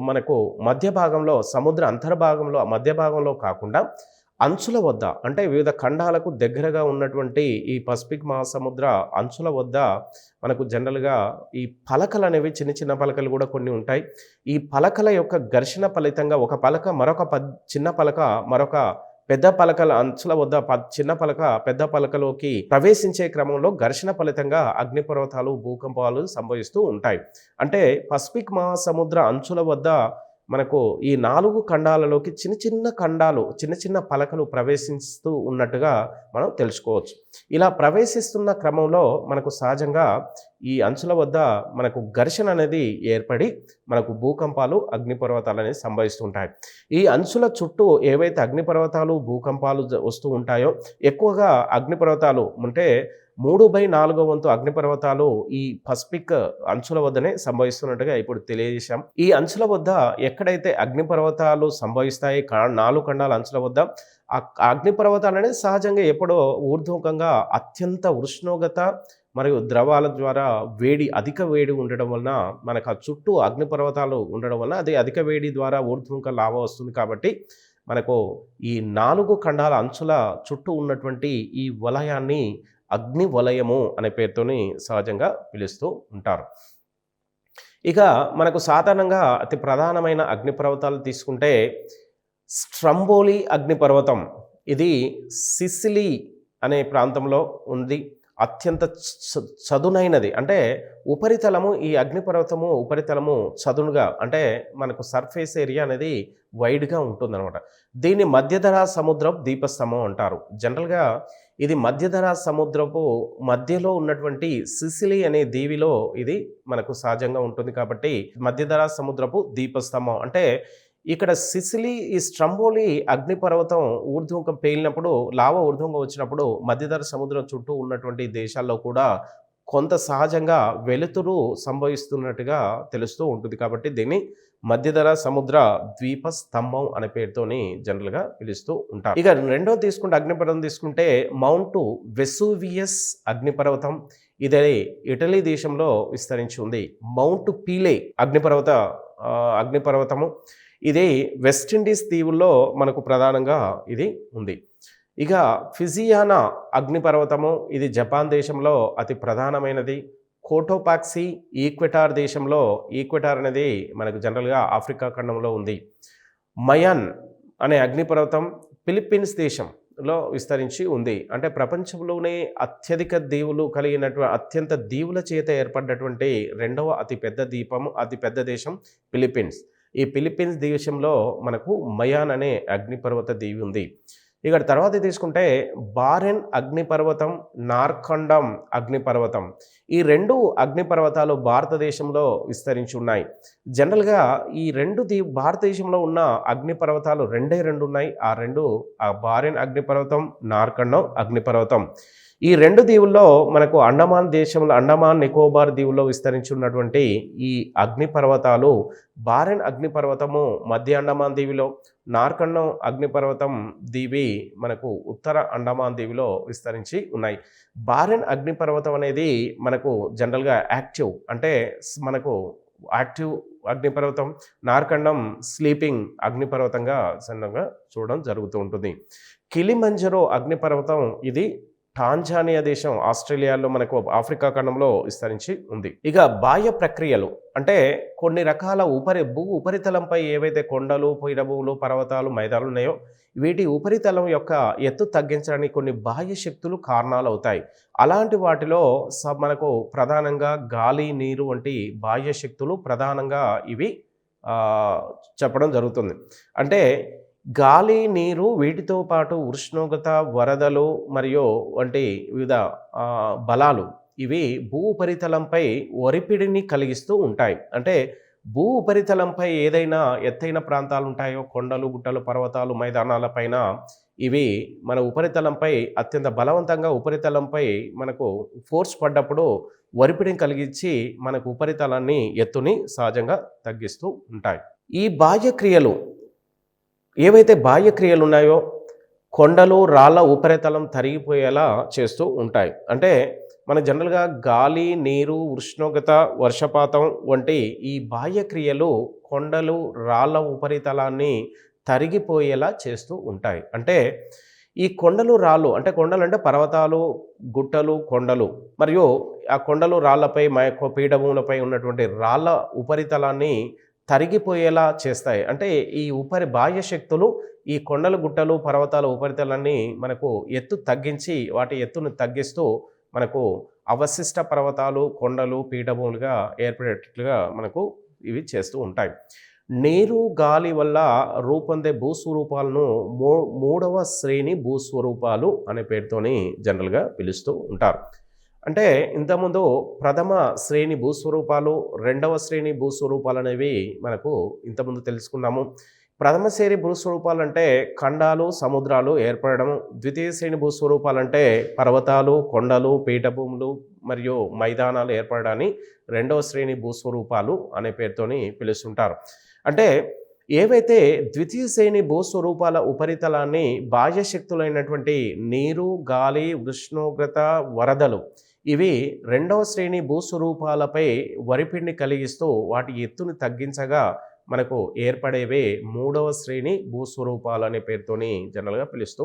మనకు మధ్య భాగంలో, సముద్ర అంతర్భాగంలో మధ్య భాగంలో కాకుండా అంచుల వద్ద, అంటే వివిధ ఖండాలకు దగ్గరగా ఉన్నటువంటి ఈ పసిఫిక్ మహాసముద్ర అంచుల వద్ద మనకు జనరల్గా ఈ పలకలు అనేవి చిన్న చిన్న పలకలు కూడా కొన్ని ఉంటాయి. ఈ పలకల యొక్క ఘర్షణ ఫలితంగా ఒక పలక మరొక చిన్న పలక మరొక పెద్ద పలకల అంచుల వద్ద చిన్న పలక పెద్ద పలకలోకి ప్రవేశించే క్రమంలో ఘర్షణ ఫలితంగా అగ్నిపర్వతాలు, భూకంపాలు సంభవిస్తూ ఉంటాయి. అంటే పసిఫిక్ మహాసముద్ర అంచుల వద్ద మనకు ఈ 4 ఖండాలలోకి చిన్న చిన్న పలకలు ప్రవేశిస్తూ ఉన్నట్టుగా మనం తెలుసుకోవచ్చు. ఇలా ప్రవేశిస్తున్న క్రమంలో మనకు సహజంగా ఈ అంచుల వద్ద మనకు ఘర్షణ అనేది ఏర్పడి మనకు భూకంపాలు, అగ్నిపర్వతాలు అనేవి సంభవిస్తుంటాయి. ఈ అంచుల చుట్టూ ఏవైతే అగ్నిపర్వతాలు, భూకంపాలు వస్తూ ఉంటాయో ఎక్కువగా అగ్నిపర్వతాలు అంటే 3/4 వంతు అగ్నిపర్వతాలు ఈ పసిఫిక్ అంచుల వద్దనే సంభవిస్తున్నట్టుగా ఇప్పుడు తెలియజేశాం. ఈ అంచుల వద్ద ఎక్కడైతే అగ్నిపర్వతాలు సంభవిస్తాయి 4 ఖండాల అంచుల వద్ద, ఆ అగ్నిపర్వతాలు అనేది సహజంగా ఎప్పుడో ఊర్ధ్వముఖంగా అత్యంత ఉష్ణోగ్రత మరియు ద్రవాల ద్వారా అధిక వేడి ఉండడం వలన మనకు ఆ చుట్టూ అగ్నిపర్వతాలు ఉండడం వలన అది అధిక వేడి ద్వారా ఊర్ధ్వముఖ లావా వస్తుంది. కాబట్టి మనకు ఈ 4 ఖండాల అంచుల చుట్టూ ఉన్నటువంటి ఈ వలయాన్ని అగ్ని వలయము అనే పేరుతోని సహజంగా పిలుస్తూ ఉంటారు. ఇక మనకు సాధారణంగా అతి ప్రధానమైన అగ్నిపర్వతాలు తీసుకుంటే స్ట్రంబోలి అగ్నిపర్వతం, ఇది సిసిలీ అనే ప్రాంతంలో ఉంది. అత్యంత చదునైనది, అంటే ఉపరితలము ఈ అగ్నిపర్వతము ఉపరితలము చదునుగా, అంటే మనకు సర్ఫేస్ ఏరియా అనేది వైడ్గా ఉంటుందన్నమాట. దీన్ని మధ్యధరా సముద్రం దీపస్తంభం అంటారు. జనరల్గా ఇది మధ్యధరా సముద్రపు మధ్యలో ఉన్నటువంటి సిసిలీ అనే దీవిలో ఇది మనకు సహజంగా ఉంటుంది. కాబట్టి మధ్యధరా సముద్రపు దీపస్తంభం అంటే ఇక్కడ సిసిలీ ఈ స్ట్రంబోలి అగ్నిపర్వతం ఊర్ధ్వముఖం పేలినప్పుడు, లావా ఊర్ధ్వంగా వచ్చినప్పుడు మధ్యధరా సముద్రం చుట్టూ ఉన్నటువంటి దేశాల్లో కూడా కొంత సహజంగా వెలుతురు సంభవిస్తున్నట్టుగా తెలుస్తూ ఉంటుంది. కాబట్టి దీన్ని మధ్యధరా సముద్ర ద్వీప స్తంభం అనే పేరుతోని జనరల్గా పిలుస్తూ ఉంటారు. ఇక రెండో అగ్నిపర్వతం తీసుకుంటే మౌంట్ వెసూవియస్ అగ్నిపర్వతం. ఇదే ఇటలీ దేశంలో విస్తరించి ఉంది. మౌంట్ పీలే అగ్నిపర్వతము ఇది వెస్టిండీస్ దీవుల్లో మనకు ప్రధానంగా ఇది ఉంది. ఇక ఫిజియానా అగ్నిపర్వతము, ఇది జపాన్ దేశంలో అతి ప్రధానమైనది. కోటోపాక్సీ ఈక్వెటార్ దేశంలో, ఈక్వెటార్ అనేది మనకు జనరల్గా ఆఫ్రికా ఖండంలో ఉంది. మయాన్ అనే అగ్నిపర్వతం ఫిలిప్పీన్స్ దేశంలో విస్తరించి ఉంది. అంటే ప్రపంచంలోనే అత్యధిక దీవులు కలిగినటువంటి, అత్యంత దీవుల చేత ఏర్పడినటువంటి రెండవ అతిపెద్ద దేశం ఫిలిప్పీన్స్. ఈ ఫిలిప్పీన్స్ దేశంలో మనకు మయాన్ అనే అగ్నిపర్వత దీవి ఉంది. ఇక్కడ తర్వాత తీసుకుంటే బారెన్ అగ్నిపర్వతం, నార్కండం అగ్నిపర్వతం. ఈ 2 అగ్నిపర్వతాలు భారతదేశంలో విస్తరించి ఉన్నాయి. జనరల్‌గా ఈ 2 భారతదేశంలో ఉన్న అగ్నిపర్వతాలు రెండే 2 ఉన్నాయి. ఆ 2 బారెన్ అగ్నిపర్వతం, నార్కండం అగ్నిపర్వతం. ఈ 2 దీవుల్లో మనకు అండమాన్ దేశంలో అండమాన్ నికోబార్ దీవుల్లో విస్తరించి ఉన్నటువంటి ఈ అగ్నిపర్వతాలు బారెన్ అగ్నిపర్వతము మధ్య అండమాన్ దీవిలో, నార్కండం అగ్నిపర్వతం దీవి మనకు ఉత్తర అండమాన్ దీవిలో విస్తరించి ఉన్నాయి. బారెన్ అగ్నిపర్వతం అనేది మనకు జనరల్‌గా యాక్టివ్ అంటే మనకు యాక్టివ్ అగ్నిపర్వతం, నార్కండం స్లీపింగ్ అగ్నిపర్వతంగా సన్నగా చూడడం జరుగుతూ ఉంటుంది. కిలిమంజరో అగ్నిపర్వతం ఇది టాంజానియా దేశం ఆస్ట్రేలియాలో మనకు ఆఫ్రికా ఖండంలో విస్తరించి ఉంది. ఇక బాహ్య ప్రక్రియలు అంటే కొన్ని రకాల భూ ఉపరితలంపై ఏవైతే కొండలు, పీఠభూములు, పర్వతాలు, మైదానాలు ఉన్నాయో వీటి ఉపరితలం యొక్క ఎత్తు తగ్గించడానికి కొన్ని బాహ్య శక్తులు కారణాలు అవుతాయి. అలాంటి వాటిలో మనకు ప్రధానంగా గాలి, నీరు వంటి బాహ్య శక్తులు ప్రధానంగా ఇవి చెప్పడం జరుగుతుంది. అంటే గాలి, నీరు వీటితో పాటు ఉష్ణోగ్రత, వరదలు మరియు వంటి వివిధ బలాలు ఇవి భూ ఉపరితలంపై ఒరిపిడిని కలిగిస్తూ ఉంటాయి. అంటే భూ ఉపరితలంపై ఏదైనా ఎత్తైన ప్రాంతాలు ఉంటాయో కొండలు, గుట్టలు, పర్వతాలు, మైదానాలపైన ఇవి మన ఉపరితలంపై అత్యంత బలవంతంగా ఉపరితలంపై మనకు ఫోర్స్ పడ్డప్పుడు ఒరిపిడిని కలిగించి మనకు ఉపరితలాన్ని ఎత్తుని సహజంగా తగ్గిస్తూ ఉంటాయి. ఈ బాహ్య క్రియలు ఏవైతే బాహ్య క్రియలు ఉన్నాయో కొండలు, రాళ్ళ ఉపరితలం తరిగిపోయేలా చేస్తూ ఉంటాయి. అంటే మన జనరల్‌గా గాలి, నీరు, ఉష్ణోగ్రత, వర్షపాతం వంటి ఈ బాహ్య క్రియలు కొండలు, రాళ్ళ ఉపరితలాన్ని తరిగిపోయేలా చేస్తూ ఉంటాయి. అంటే ఈ కొండలు, రాళ్ళు అంటే కొండలు అంటే పర్వతాలు, గుట్టలు, కొండలు మరియు ఆ కొండలు, రాళ్ళపై పీఠభూములపై ఉన్నటువంటి రాళ్ళ ఉపరితలాన్ని తరిగిపోయేలా చేస్తాయి. అంటే ఈ బాహ్య శక్తులు ఈ కొండలు, గుట్టలు, పర్వతాల ఉపరితలాన్ని మనకు ఎత్తు తగ్గించి వాటి ఎత్తును తగ్గిస్తూ మనకు అవశిష్ట పర్వతాలు, కొండలు, పీఠభూములుగా ఏర్పడేటట్లుగా మనకు ఇవి చేస్తూ ఉంటాయి. నీరు, గాలి వల్ల రూపొందే భూస్వరూపాలను మూడవ శ్రేణి భూస్వరూపాలు అనే పేరుతోని జనరల్‌గా పిలుస్తూ ఉంటారు. అంటే ఇంతకుముందు ప్రథమ శ్రేణి భూస్వరూపాలు, రెండవ శ్రేణి భూస్వరూపాలు అనేవి మనకు ఇంతకుముందు తెలుసుకున్నాము. ప్రథమ శ్రేణి భూస్వరూపాలు అంటే ఖండాలు, సముద్రాలు ఏర్పడడం. ద్వితీయ శ్రేణి భూస్వరూపాలంటే పర్వతాలు, కొండలు, పీఠభూములు మరియు మైదానాలు ఏర్పడడాన్ని రెండవ శ్రేణి భూస్వరూపాలు అనే పేరుతోని పిలుస్తుంటారు. అంటే ఏవైతే ద్వితీయ శ్రేణి భూస్వరూపాల ఉపరితలాన్ని బాహ్య శక్తులైనటువంటి నీరు, గాలి, ఉష్ణోగ్రత, వరదలు ఇవి రెండవ శ్రేణి భూస్వరూపాలపై ఒరిపిడిని కలిగిస్తూ వాటి ఎత్తును తగ్గించగా మనకు ఏర్పడేవే మూడవ శ్రేణి భూస్వరూపాలు అనే పేరుతోని జనరల్‌గా పిలుస్తూ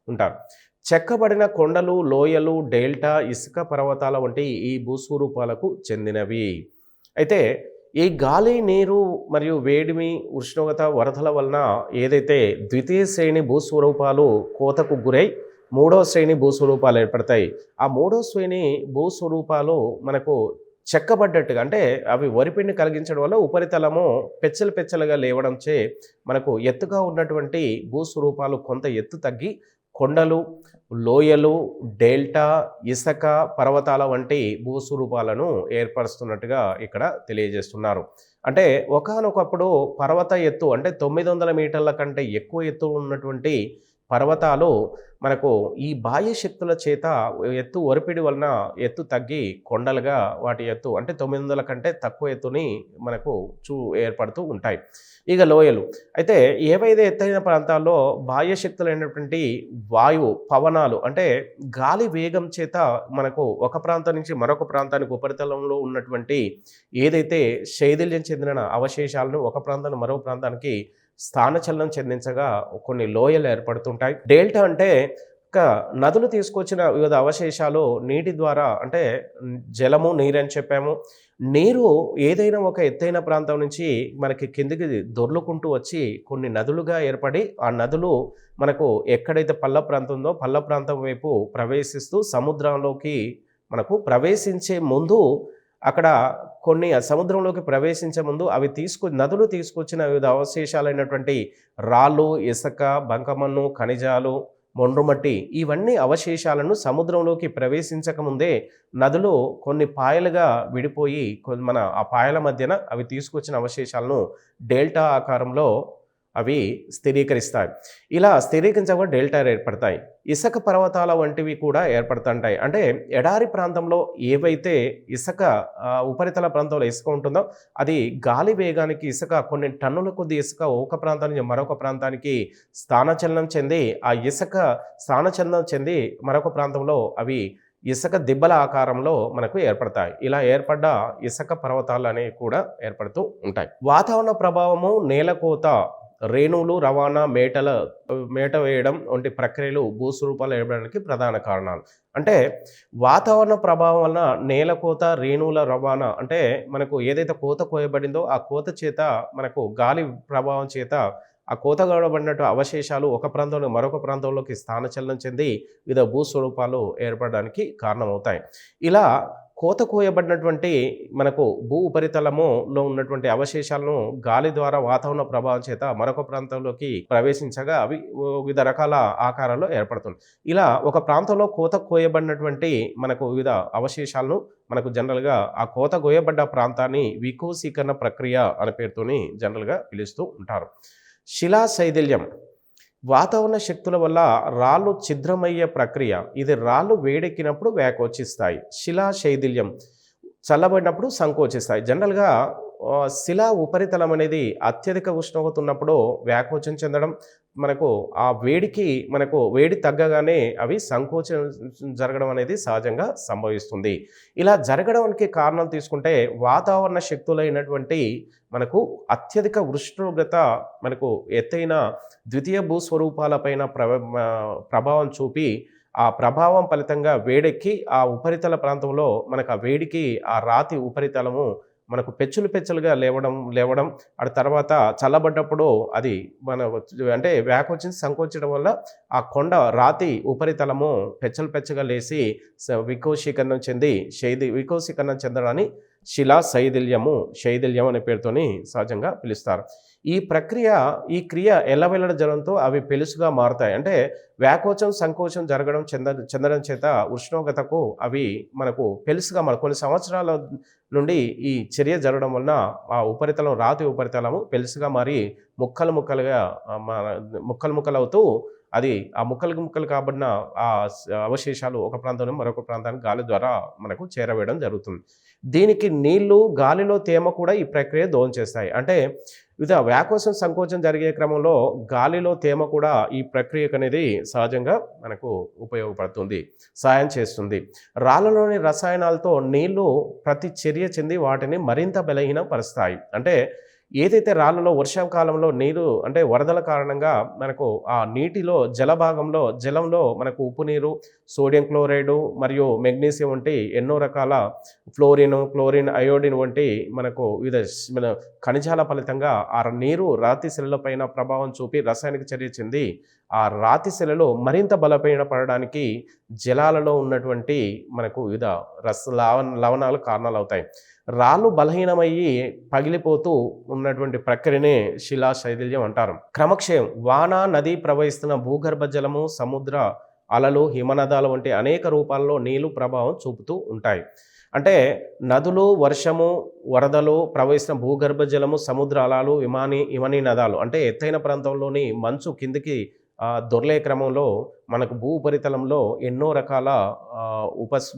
ఉంటారు. చెక్కబడిన కొండలు, లోయలు, డెల్టా, ఇసుక పర్వతాల వంటి ఈ భూస్వరూపాలకు చెందినవి. అయితే ఈ గాలి, నీరు మరియు వేడిమి, ఉష్ణోగ్రత, వరదల వలన ఏదైతే ద్వితీయ శ్రేణి భూస్వరూపాలు కోతకు గురై మూడవ శ్రేణి భూస్వరూపాలు ఏర్పడతాయి. ఆ మూడవ శ్రేణి భూస్వరూపాలు మనకు చెక్కబడ్డట్టుగా అంటే అవి ఒరిపిడిని కలిగించడం వల్ల ఉపరితలము పెచ్చలు పెచ్చలుగా లేవడంచే మనకు ఎత్తుగా ఉన్నటువంటి భూస్వరూపాలు కొంత ఎత్తు తగ్గి కొండలు, లోయలు, డెల్టా, ఇసుక పర్వతాల వంటి భూస్వరూపాలను ఏర్పరుస్తున్నట్టుగా ఇక్కడ తెలియజేస్తున్నారు. అంటే ఒకానొకప్పుడు పర్వత ఎత్తు అంటే 900 మీటర్ల కంటే ఎక్కువ ఎత్తు ఉన్నటువంటి పర్వతాలు మనకు ఈ బాహ్య శక్తుల చేత ఎత్తు ఒరిపిడి వలన ఎత్తు తగ్గి కొండలుగా వాటి ఎత్తు అంటే 900 కంటే తక్కువ ఎత్తుని మనకు ఏర్పడుతూ ఉంటాయి. ఇక లోయలు అయితే ఏవైతే ఎత్తైన ప్రాంతాల్లో బాహ్య శక్తులైనటువంటి వాయువు, పవనాలు అంటే గాలి వేగం చేత మనకు ఒక ప్రాంతం నుంచి మరొక ప్రాంతానికి ఉపరితలంలో ఉన్నటువంటి ఏదైతే శైథిల్యం చెందిన అవశేషాలను ఒక ప్రాంతాన్ని మరో ప్రాంతానికి స్థానచలనం చెందించగా కొన్ని లోయలు ఏర్పడుతుంటాయి. డెల్టా అంటే నదులు తీసుకొచ్చిన వివిధ అవశేషాలు నీటి ద్వారా అంటే జలము, నీరు అని చెప్పాము. నీరు ఏదైనా ఒక ఎత్తైన ప్రాంతం నుంచి మనకి కిందికి దొర్లుకుంటూ వచ్చి కొన్ని నదులుగా ఏర్పడి ఆ నదులు మనకు ఎక్కడైతే పల్ల ప్రాంతం ఉందో పల్ల ప్రాంతం వైపు ప్రవేశిస్తూ సముద్రంలోకి మనకు ప్రవేశించే ముందు అక్కడ కొన్ని సముద్రంలోకి ప్రవేశించే ముందు అవి నదులు తీసుకొచ్చిన వివిధ అవశేషాలైనటువంటి రాళ్ళు, ఇసుక, బంకమన్ను, ఖనిజాలు, మొండ్రుమట్టి ఇవన్నీ అవశేషాలను సముద్రంలోకి ప్రవేశించకముందే నదులు కొన్ని పాయలుగా విడిపోయి మన ఆ పాయల మధ్యన అవి తీసుకొచ్చిన అవశేషాలను డెల్టా ఆకారంలో అవి స్థిరీకరిస్తాయి. ఇలా స్థిరీకరించగా డెల్టాలు ఏర్పడతాయి. ఇసుక పర్వతాల వంటివి కూడా ఏర్పడుతుంటాయి. అంటే ఎడారి ప్రాంతంలో ఏవైతే ఇసుక ఉపరితల ప్రాంతంలో ఇసుక ఉంటుందో అది గాలి వేగానికి ఇసుక కొన్ని టన్నుల కొద్ది ఇసుక ఒక ప్రాంతం నుంచి మరొక ప్రాంతానికి స్థానచలనం చెంది ఆ ఇసుక స్థానచలనం చెంది మరొక ప్రాంతంలో అవి ఇసుక దిబ్బల ఆకారంలో మనకు ఏర్పడతాయి. ఇలా ఏర్పడ్డ ఇసుక పర్వతాలు అనేవి కూడా ఏర్పడుతూ ఉంటాయి. వాతావరణ ప్రభావము, నేలకోత, రేణువులు రవాణా, మేట వేయడం వంటి ప్రక్రియలు భూస్వరూపాలు ఏర్పడడానికి ప్రధాన కారణాలు. అంటే వాతావరణ ప్రభావం వలన నేలకోత, రేణువుల రవాణా అంటే మనకు ఏదైతే కోత కోయబడిందో ఆ కోత చేత మనకు గాలి ప్రభావం చేత ఆ కోత కోయబడినట్టు అవశేషాలు ఒక ప్రాంతం నుండి మరొక ప్రాంతంలోకి స్థానచలనం చెంది వివిధ భూస్వరూపాలు ఏర్పడడానికి కారణమవుతాయి. ఇలా కోత కోయబడినటువంటి మనకు భూ ఉపరితలములో ఉన్నటువంటి అవశేషాలను గాలి ద్వారా వాతావరణ ప్రభావం చేత మరొక ప్రాంతంలోకి ప్రవేశించగా అవి వివిధ రకాల ఆకారాల్లో ఏర్పడుతుంది. ఇలా ఒక ప్రాంతంలో కోత కోయబడినటువంటి మనకు వివిధ అవశేషాలను మనకు జనరల్గా ఆ కోత కోయబడ్డ ప్రాంతాన్ని వికోసీకరణ ప్రక్రియ అనే పేరుతోని జనరల్గా పిలుస్తూ ఉంటారు. శిలా శైథిల్యం వాతావరణ శక్తుల వల్ల రాళ్ళు ఛిద్రమయ్యే ప్రక్రియ. ఇది రాళ్ళు వేడెక్కినప్పుడు వ్యాకోచిస్తాయి. శిలా శైథిల్యం చల్లబడినప్పుడు సంకోచిస్తాయి. జనరల్గా శిలా ఉపరితలం అనేది అత్యధిక ఉష్ణోగ్రత ఉన్నప్పుడు వ్యాకోచం చెందడం, మనకు ఆ వేడికి మనకు వేడి తగ్గగానే అవి సంకోచం జరగడం అనేది సహజంగా సంభవిస్తుంది. ఇలా జరగడానికి కారణాలు తీసుకుంటే వాతావరణ శక్తులైనటువంటి మనకు అత్యధిక ఉష్ణోగ్రత మనకు ఎత్తైన ద్వితీయ భూస్వరూపాలపైన ప్రభావం చూపి ఆ ప్రభావం ఫలితంగా వేడెక్కి ఆ ఉపరితల ప్రాంతంలో మనకు ఆ వేడికి ఆ రాతి ఉపరితలము మనకు పెచ్చులుగా లేవడం ఆ తర్వాత చల్లబడ్డప్పుడు అది మన అంటే వ్యాకోచించి సంకోచించడం వల్ల ఆ కొండ రాతి ఉపరితలము పెచ్చలుగా లేసి వికోశీకరణం చెందడాన్ని శిలా శైథిల్యం అనే పేరుతోని సహజంగా పిలుస్తారు. ఈ క్రియ ఎల్లవెల్లడ జలంతో అవి పెలుసుగా మారుతాయి. అంటే వ్యాకోచం సంకోచం చెందడం చేత ఉష్ణోగ్రతకు అవి మనకు పెలుసుగా కొన్ని సంవత్సరాల నుండి ఈ చర్య జరగడం వలన ఆ ఉపరితలం రాతి ఉపరితలము పెలుసుగా మారి ముక్కలు అవుతూ అది ఆ ముక్కలు కాబడిన ఆ అవశేషాలు ఒక ప్రాంతం నుండి మరొక ప్రాంతానికి గాలి ద్వారా మనకు చేరవేయడం జరుగుతుంది. దీనికి నీళ్లు, గాలిలో తేమ కూడా ఈ ప్రక్రియ దోహదం చేస్తాయి. అంటే వివిధ వ్యాకోచం సంకోచం జరిగే క్రమంలో గాలిలో తేమ కూడా ఈ ప్రక్రియకు అనేది సహజంగా మనకు ఉపయోగపడుతుంది, సాయం చేస్తుంది. రాళ్ళలోని రసాయనాలతో నీళ్లు ప్రతిచర్య చెంది వాటిని మరింత బలహీనపరుస్తాయి. అంటే ఏదైతే రాళ్ళలో వర్షాకాలంలో నీరు అంటే వరదల కారణంగా మనకు ఆ నీటిలో జలంలో మనకు ఉప్పు నీరు, సోడియం క్లోరైడ్ మరియు మెగ్నీషియం వంటి ఎన్నో రకాల క్లోరిన్, అయోడిన్ వంటి మనకు వివిధ ఖనిజాల ఫలితంగా ఆ నీరు రాతి శిలలపైన ప్రభావం చూపి రసాయనిక చర్య చెంది ఆ రాతి శిలలు మరింత బలపడడానికి జలాలలో ఉన్నటువంటి మనకు వివిధ లవణాలు కారణాలు అవుతాయి. రాళ్ళు బలహీనమయ్యి పగిలిపోతూ ఉన్నటువంటి ప్రక్రియనే శిలా శైథిల్యం అంటారు. క్రమక్షయం వాన, నది ప్రవహిస్తున్న భూగర్భ జలము, సముద్ర అలలు, హిమనదాలు వంటి అనేక రూపాల్లో నీళ్లు ప్రభావం చూపుతూ ఉంటాయి. అంటే నదులు, వర్షము, వరదలు, ప్రవహిస్తున్న భూగర్భ జలము, సముద్ర అలలు, హిమనీ నదాలు అంటే ఎత్తైన ప్రాంతంలోని మంచు కిందికి దొర్లే క్రమంలో మనకు భూ ఉపరితలంలో ఎన్నో రకాల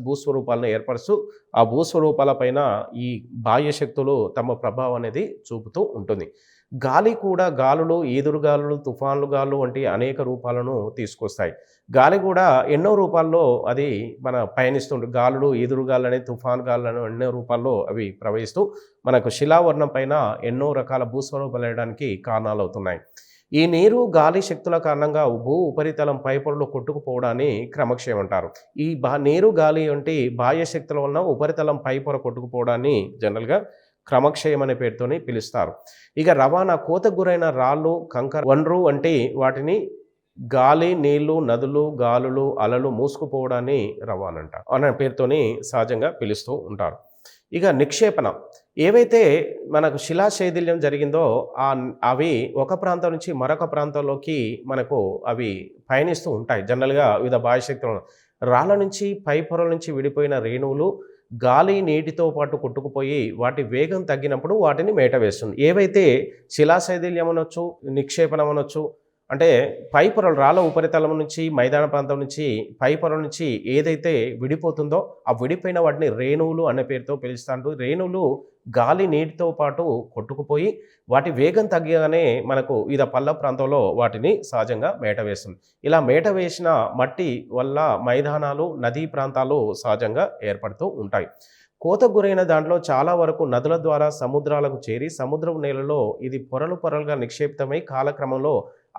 భూస్వరూపాలను ఏర్పరుస్తూ ఆ భూస్వరూపాలపైన ఈ బాహ్య శక్తులు తమ ప్రభావం అనేది చూపుతూ ఉంటుంది. గాలి కూడా గాలులు, ఈదురుగాలులు, తుఫాన్లు గాలు వంటి అనేక రూపాలను తీసుకొస్తాయి. గాలి కూడా ఎన్నో రూపాల్లో అది మన పయనిస్తుంటుంది. గాలులు, ఈదురుగాలు అనే తుఫాన్ గాలులను ఎన్నో రూపాల్లో అవి ప్రవహిస్తూ మనకు శిలావరణం పైన ఎన్నో రకాల భూస్వరూపాలు వేయడానికి కారణాలు అవుతున్నాయి. ఈ నీరు, గాలి శక్తుల కారణంగా భూ ఉపరితలం పైపొరలు కొట్టుకుపోవడాన్ని క్రమక్షయం అంటారు. ఈ నీరు, గాలి వంటి బాహ్య శక్తుల వలన ఉపరితలం పైపొర కొట్టుకుపోవడాన్ని జనరల్గా క్రమక్షయం అనే పేరుతోని పిలుస్తారు. ఇక రవాణా, కోతకు గురైన రాళ్ళు, కంకర, వనరు వంటి వాటిని గాలి, నీళ్లు, నదులు, గాలులు, అలలు మూసుకుపోవడాన్ని రవాణా అనే పేరుతోని సహజంగా పిలుస్తూ ఉంటారు. ఇక నిక్షేపణ ఏవైతే మనకు శిలా శైథిల్యం జరిగిందో అవి ఒక ప్రాంతం నుంచి మరొక ప్రాంతంలోకి మనకు అవి పయనిస్తూ ఉంటాయి. జనరల్‌గా వివిధ బాహ్యశక్తులు రాళ్ళ నుంచి పై పొరల నుంచి విడిపోయిన రేణువులు గాలి, నీటితో పాటు కొట్టుకుపోయి వాటి వేగం తగ్గినప్పుడు వాటిని మేట వేస్తుంది. ఏవైతే శిలా శైథిల్యం అనొచ్చు, నిక్షేపణం అనొచ్చు, అంటే పై పొరలు రాళ్ళ ఉపరితలం నుంచి మైదాన ప్రాంతం నుంచి పై పొరల నుంచి ఏదైతే విడిపోతుందో ఆ విడిపోయిన వాటిని రేణువులు అనే పేరుతో పిలుస్తాంటూ రేణువులు గాలి నీటితో పాటు కొట్టుకుపోయి వాటి వేగం తగ్గగానే మనకు ఇద పల్ల ప్రాంతంలో వాటిని సహజంగా మేట వేస్తుంది. ఇలా మేట వేసిన మట్టి వల్ల మైదానాలు నదీ ప్రాంతాలు సహజంగా ఏర్పడుతూ ఉంటాయి. కోతకు గురైన దాంట్లో చాలా వరకు నదుల ద్వారా సముద్రాలకు చేరి సముద్రపు నేలలో ఇది పొరలు పొరలుగా నిక్షేపితమై కాలక్రమంలో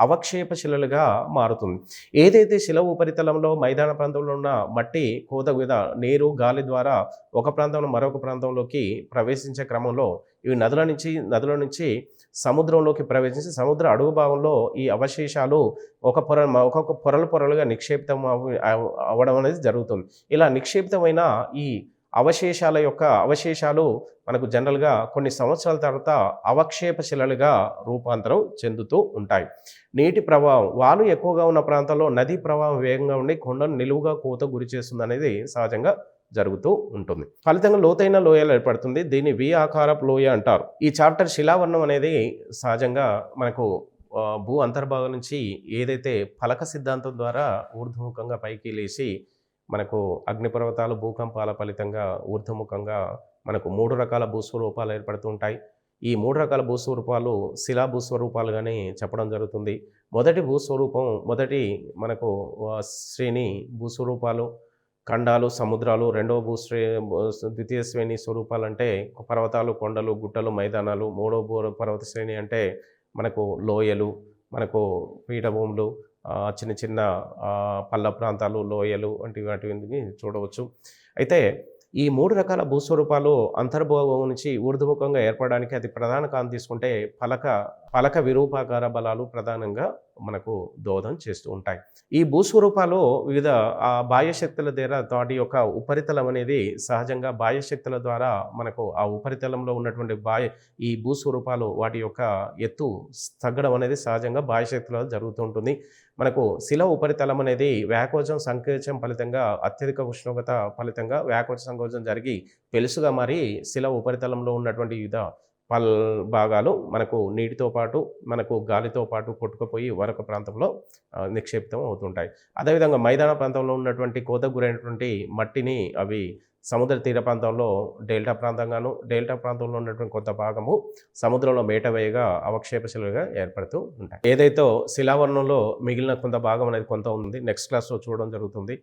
అవక్షేప శిలలుగా మారుతుంది. ఏదైతే శిల ఉపరితలంలో మైదాన ప్రాంతంలో ఉన్న మట్టి కోత మీద నీరు గాలి ద్వారా ఒక ప్రాంతంలో మరొక ప్రాంతంలోకి ప్రవేశించే క్రమంలో ఇవి నదుల నుంచి సముద్రంలోకి ప్రవేశించి సముద్ర అడుగు భాగంలో ఈ అవశేషాలు ఒక్కొక్క పొరలుగా నిక్షేపితం అవ్వడం అనేది జరుగుతుంది. ఇలా నిక్షేపితమైన ఈ అవశేషాలు మనకు జనరల్గా కొన్ని సంవత్సరాల తర్వాత అవక్షేప శిలలుగా రూపాంతరం చెందుతూ ఉంటాయి. నీటి ప్రవాహం వాలు ఎక్కువగా ఉన్న ప్రాంతాల్లో నదీ ప్రవాహం వేగంగా ఉండి కొండను నిలువుగా కోత గురి చేస్తుంది అనేది సహజంగా జరుగుతూ ఉంటుంది. ఫలితంగా లోతైన లోయలు ఏర్పడుతుంది. దీన్ని వి ఆకారపు లోయ అంటారు. ఈ చాప్టర్ శిలావర్ణం అనేది సహజంగా మనకు భూ అంతర్భాగం నుంచి ఏదైతే ఫలక సిద్ధాంతం ద్వారా ఊర్ధ్వముఖంగా పైకి లేచి మనకు అగ్నిపర్వతాలు భూకంపాల ఫలితంగా ఊర్ధ్వముఖంగా మనకు 3 రకాల భూస్వరూపాలు ఏర్పడుతూ ఉంటాయి. ఈ 3 రకాల భూస్వరూపాలు శిలా భూస్వరూపాలుగానే చెప్పడం జరుగుతుంది. మొదటి మనకు శ్రేణి భూస్వరూపాలు ఖండాలు, సముద్రాలు. రెండవ ద్వితీయ శ్రేణి స్వరూపాలు అంటే పర్వతాలు, కొండలు, గుట్టలు, మైదానాలు. మూడవ పర్వత శ్రేణి అంటే మనకు లోయలు, మనకు పీఠభూములు, చిన్న చిన్న పల్ల ప్రాంతాలు, లోయలు వాటిని చూడవచ్చు. అయితే ఈ 3 రకాల భూస్వరూపాలు అంతర్భాగం నుంచి ఊర్ధ్వముఖంగా ఏర్పడడానికి అతి ప్రధాన కారణం తీసుకుంటే ఫలక విరూపాకార బలాలు ప్రధానంగా మనకు దోహదం చేస్తూ ఉంటాయి. ఈ భూస్వరూపాలు వివిధ బాహ్యశక్తుల ద్వారా వాటి యొక్క ఉపరితలం అనేది సహజంగా బాహ్యశక్తుల ద్వారా మనకు ఆ ఉపరితలంలో ఉన్నటువంటి ఈ భూస్వరూపాలు వాటి యొక్క ఎత్తు తగ్గడం అనేది సహజంగా బాహ్యశక్తుల జరుగుతూ ఉంటుంది. మనకు శిల ఉపరితలం అనేది వ్యాకోచం సంకోచం ఫలితంగా అత్యధిక ఉష్ణోగ్రత ఫలితంగా వ్యాకోచ సంకోచం జరిగి పెలుసుగా మారి శిల ఉపరితలంలో ఉన్నటువంటి వివిధ భాగాలు మనకు నీటితో పాటు మనకు గాలితో పాటు కొట్టుకుపోయి మరొక ప్రాంతంలో నిక్షేపితం అవుతుంటాయి. అదేవిధంగా మైదాన ప్రాంతంలో ఉన్నటువంటి కోతకు గురైనటువంటి మట్టిని అవి సముద్ర తీర ప్రాంతంలో డెల్టా ప్రాంతంలో ఉన్నటువంటి కొంత భాగము సముద్రంలో మేట వేయగా అవక్షేప శిలలుగా ఏర్పడుతూ ఉంటాయి. ఏదైతే శిలావర్ణంలో మిగిలిన కొంత భాగం అనేది కొంత ఉంది, నెక్స్ట్ క్లాస్లో చూడడం జరుగుతుంది.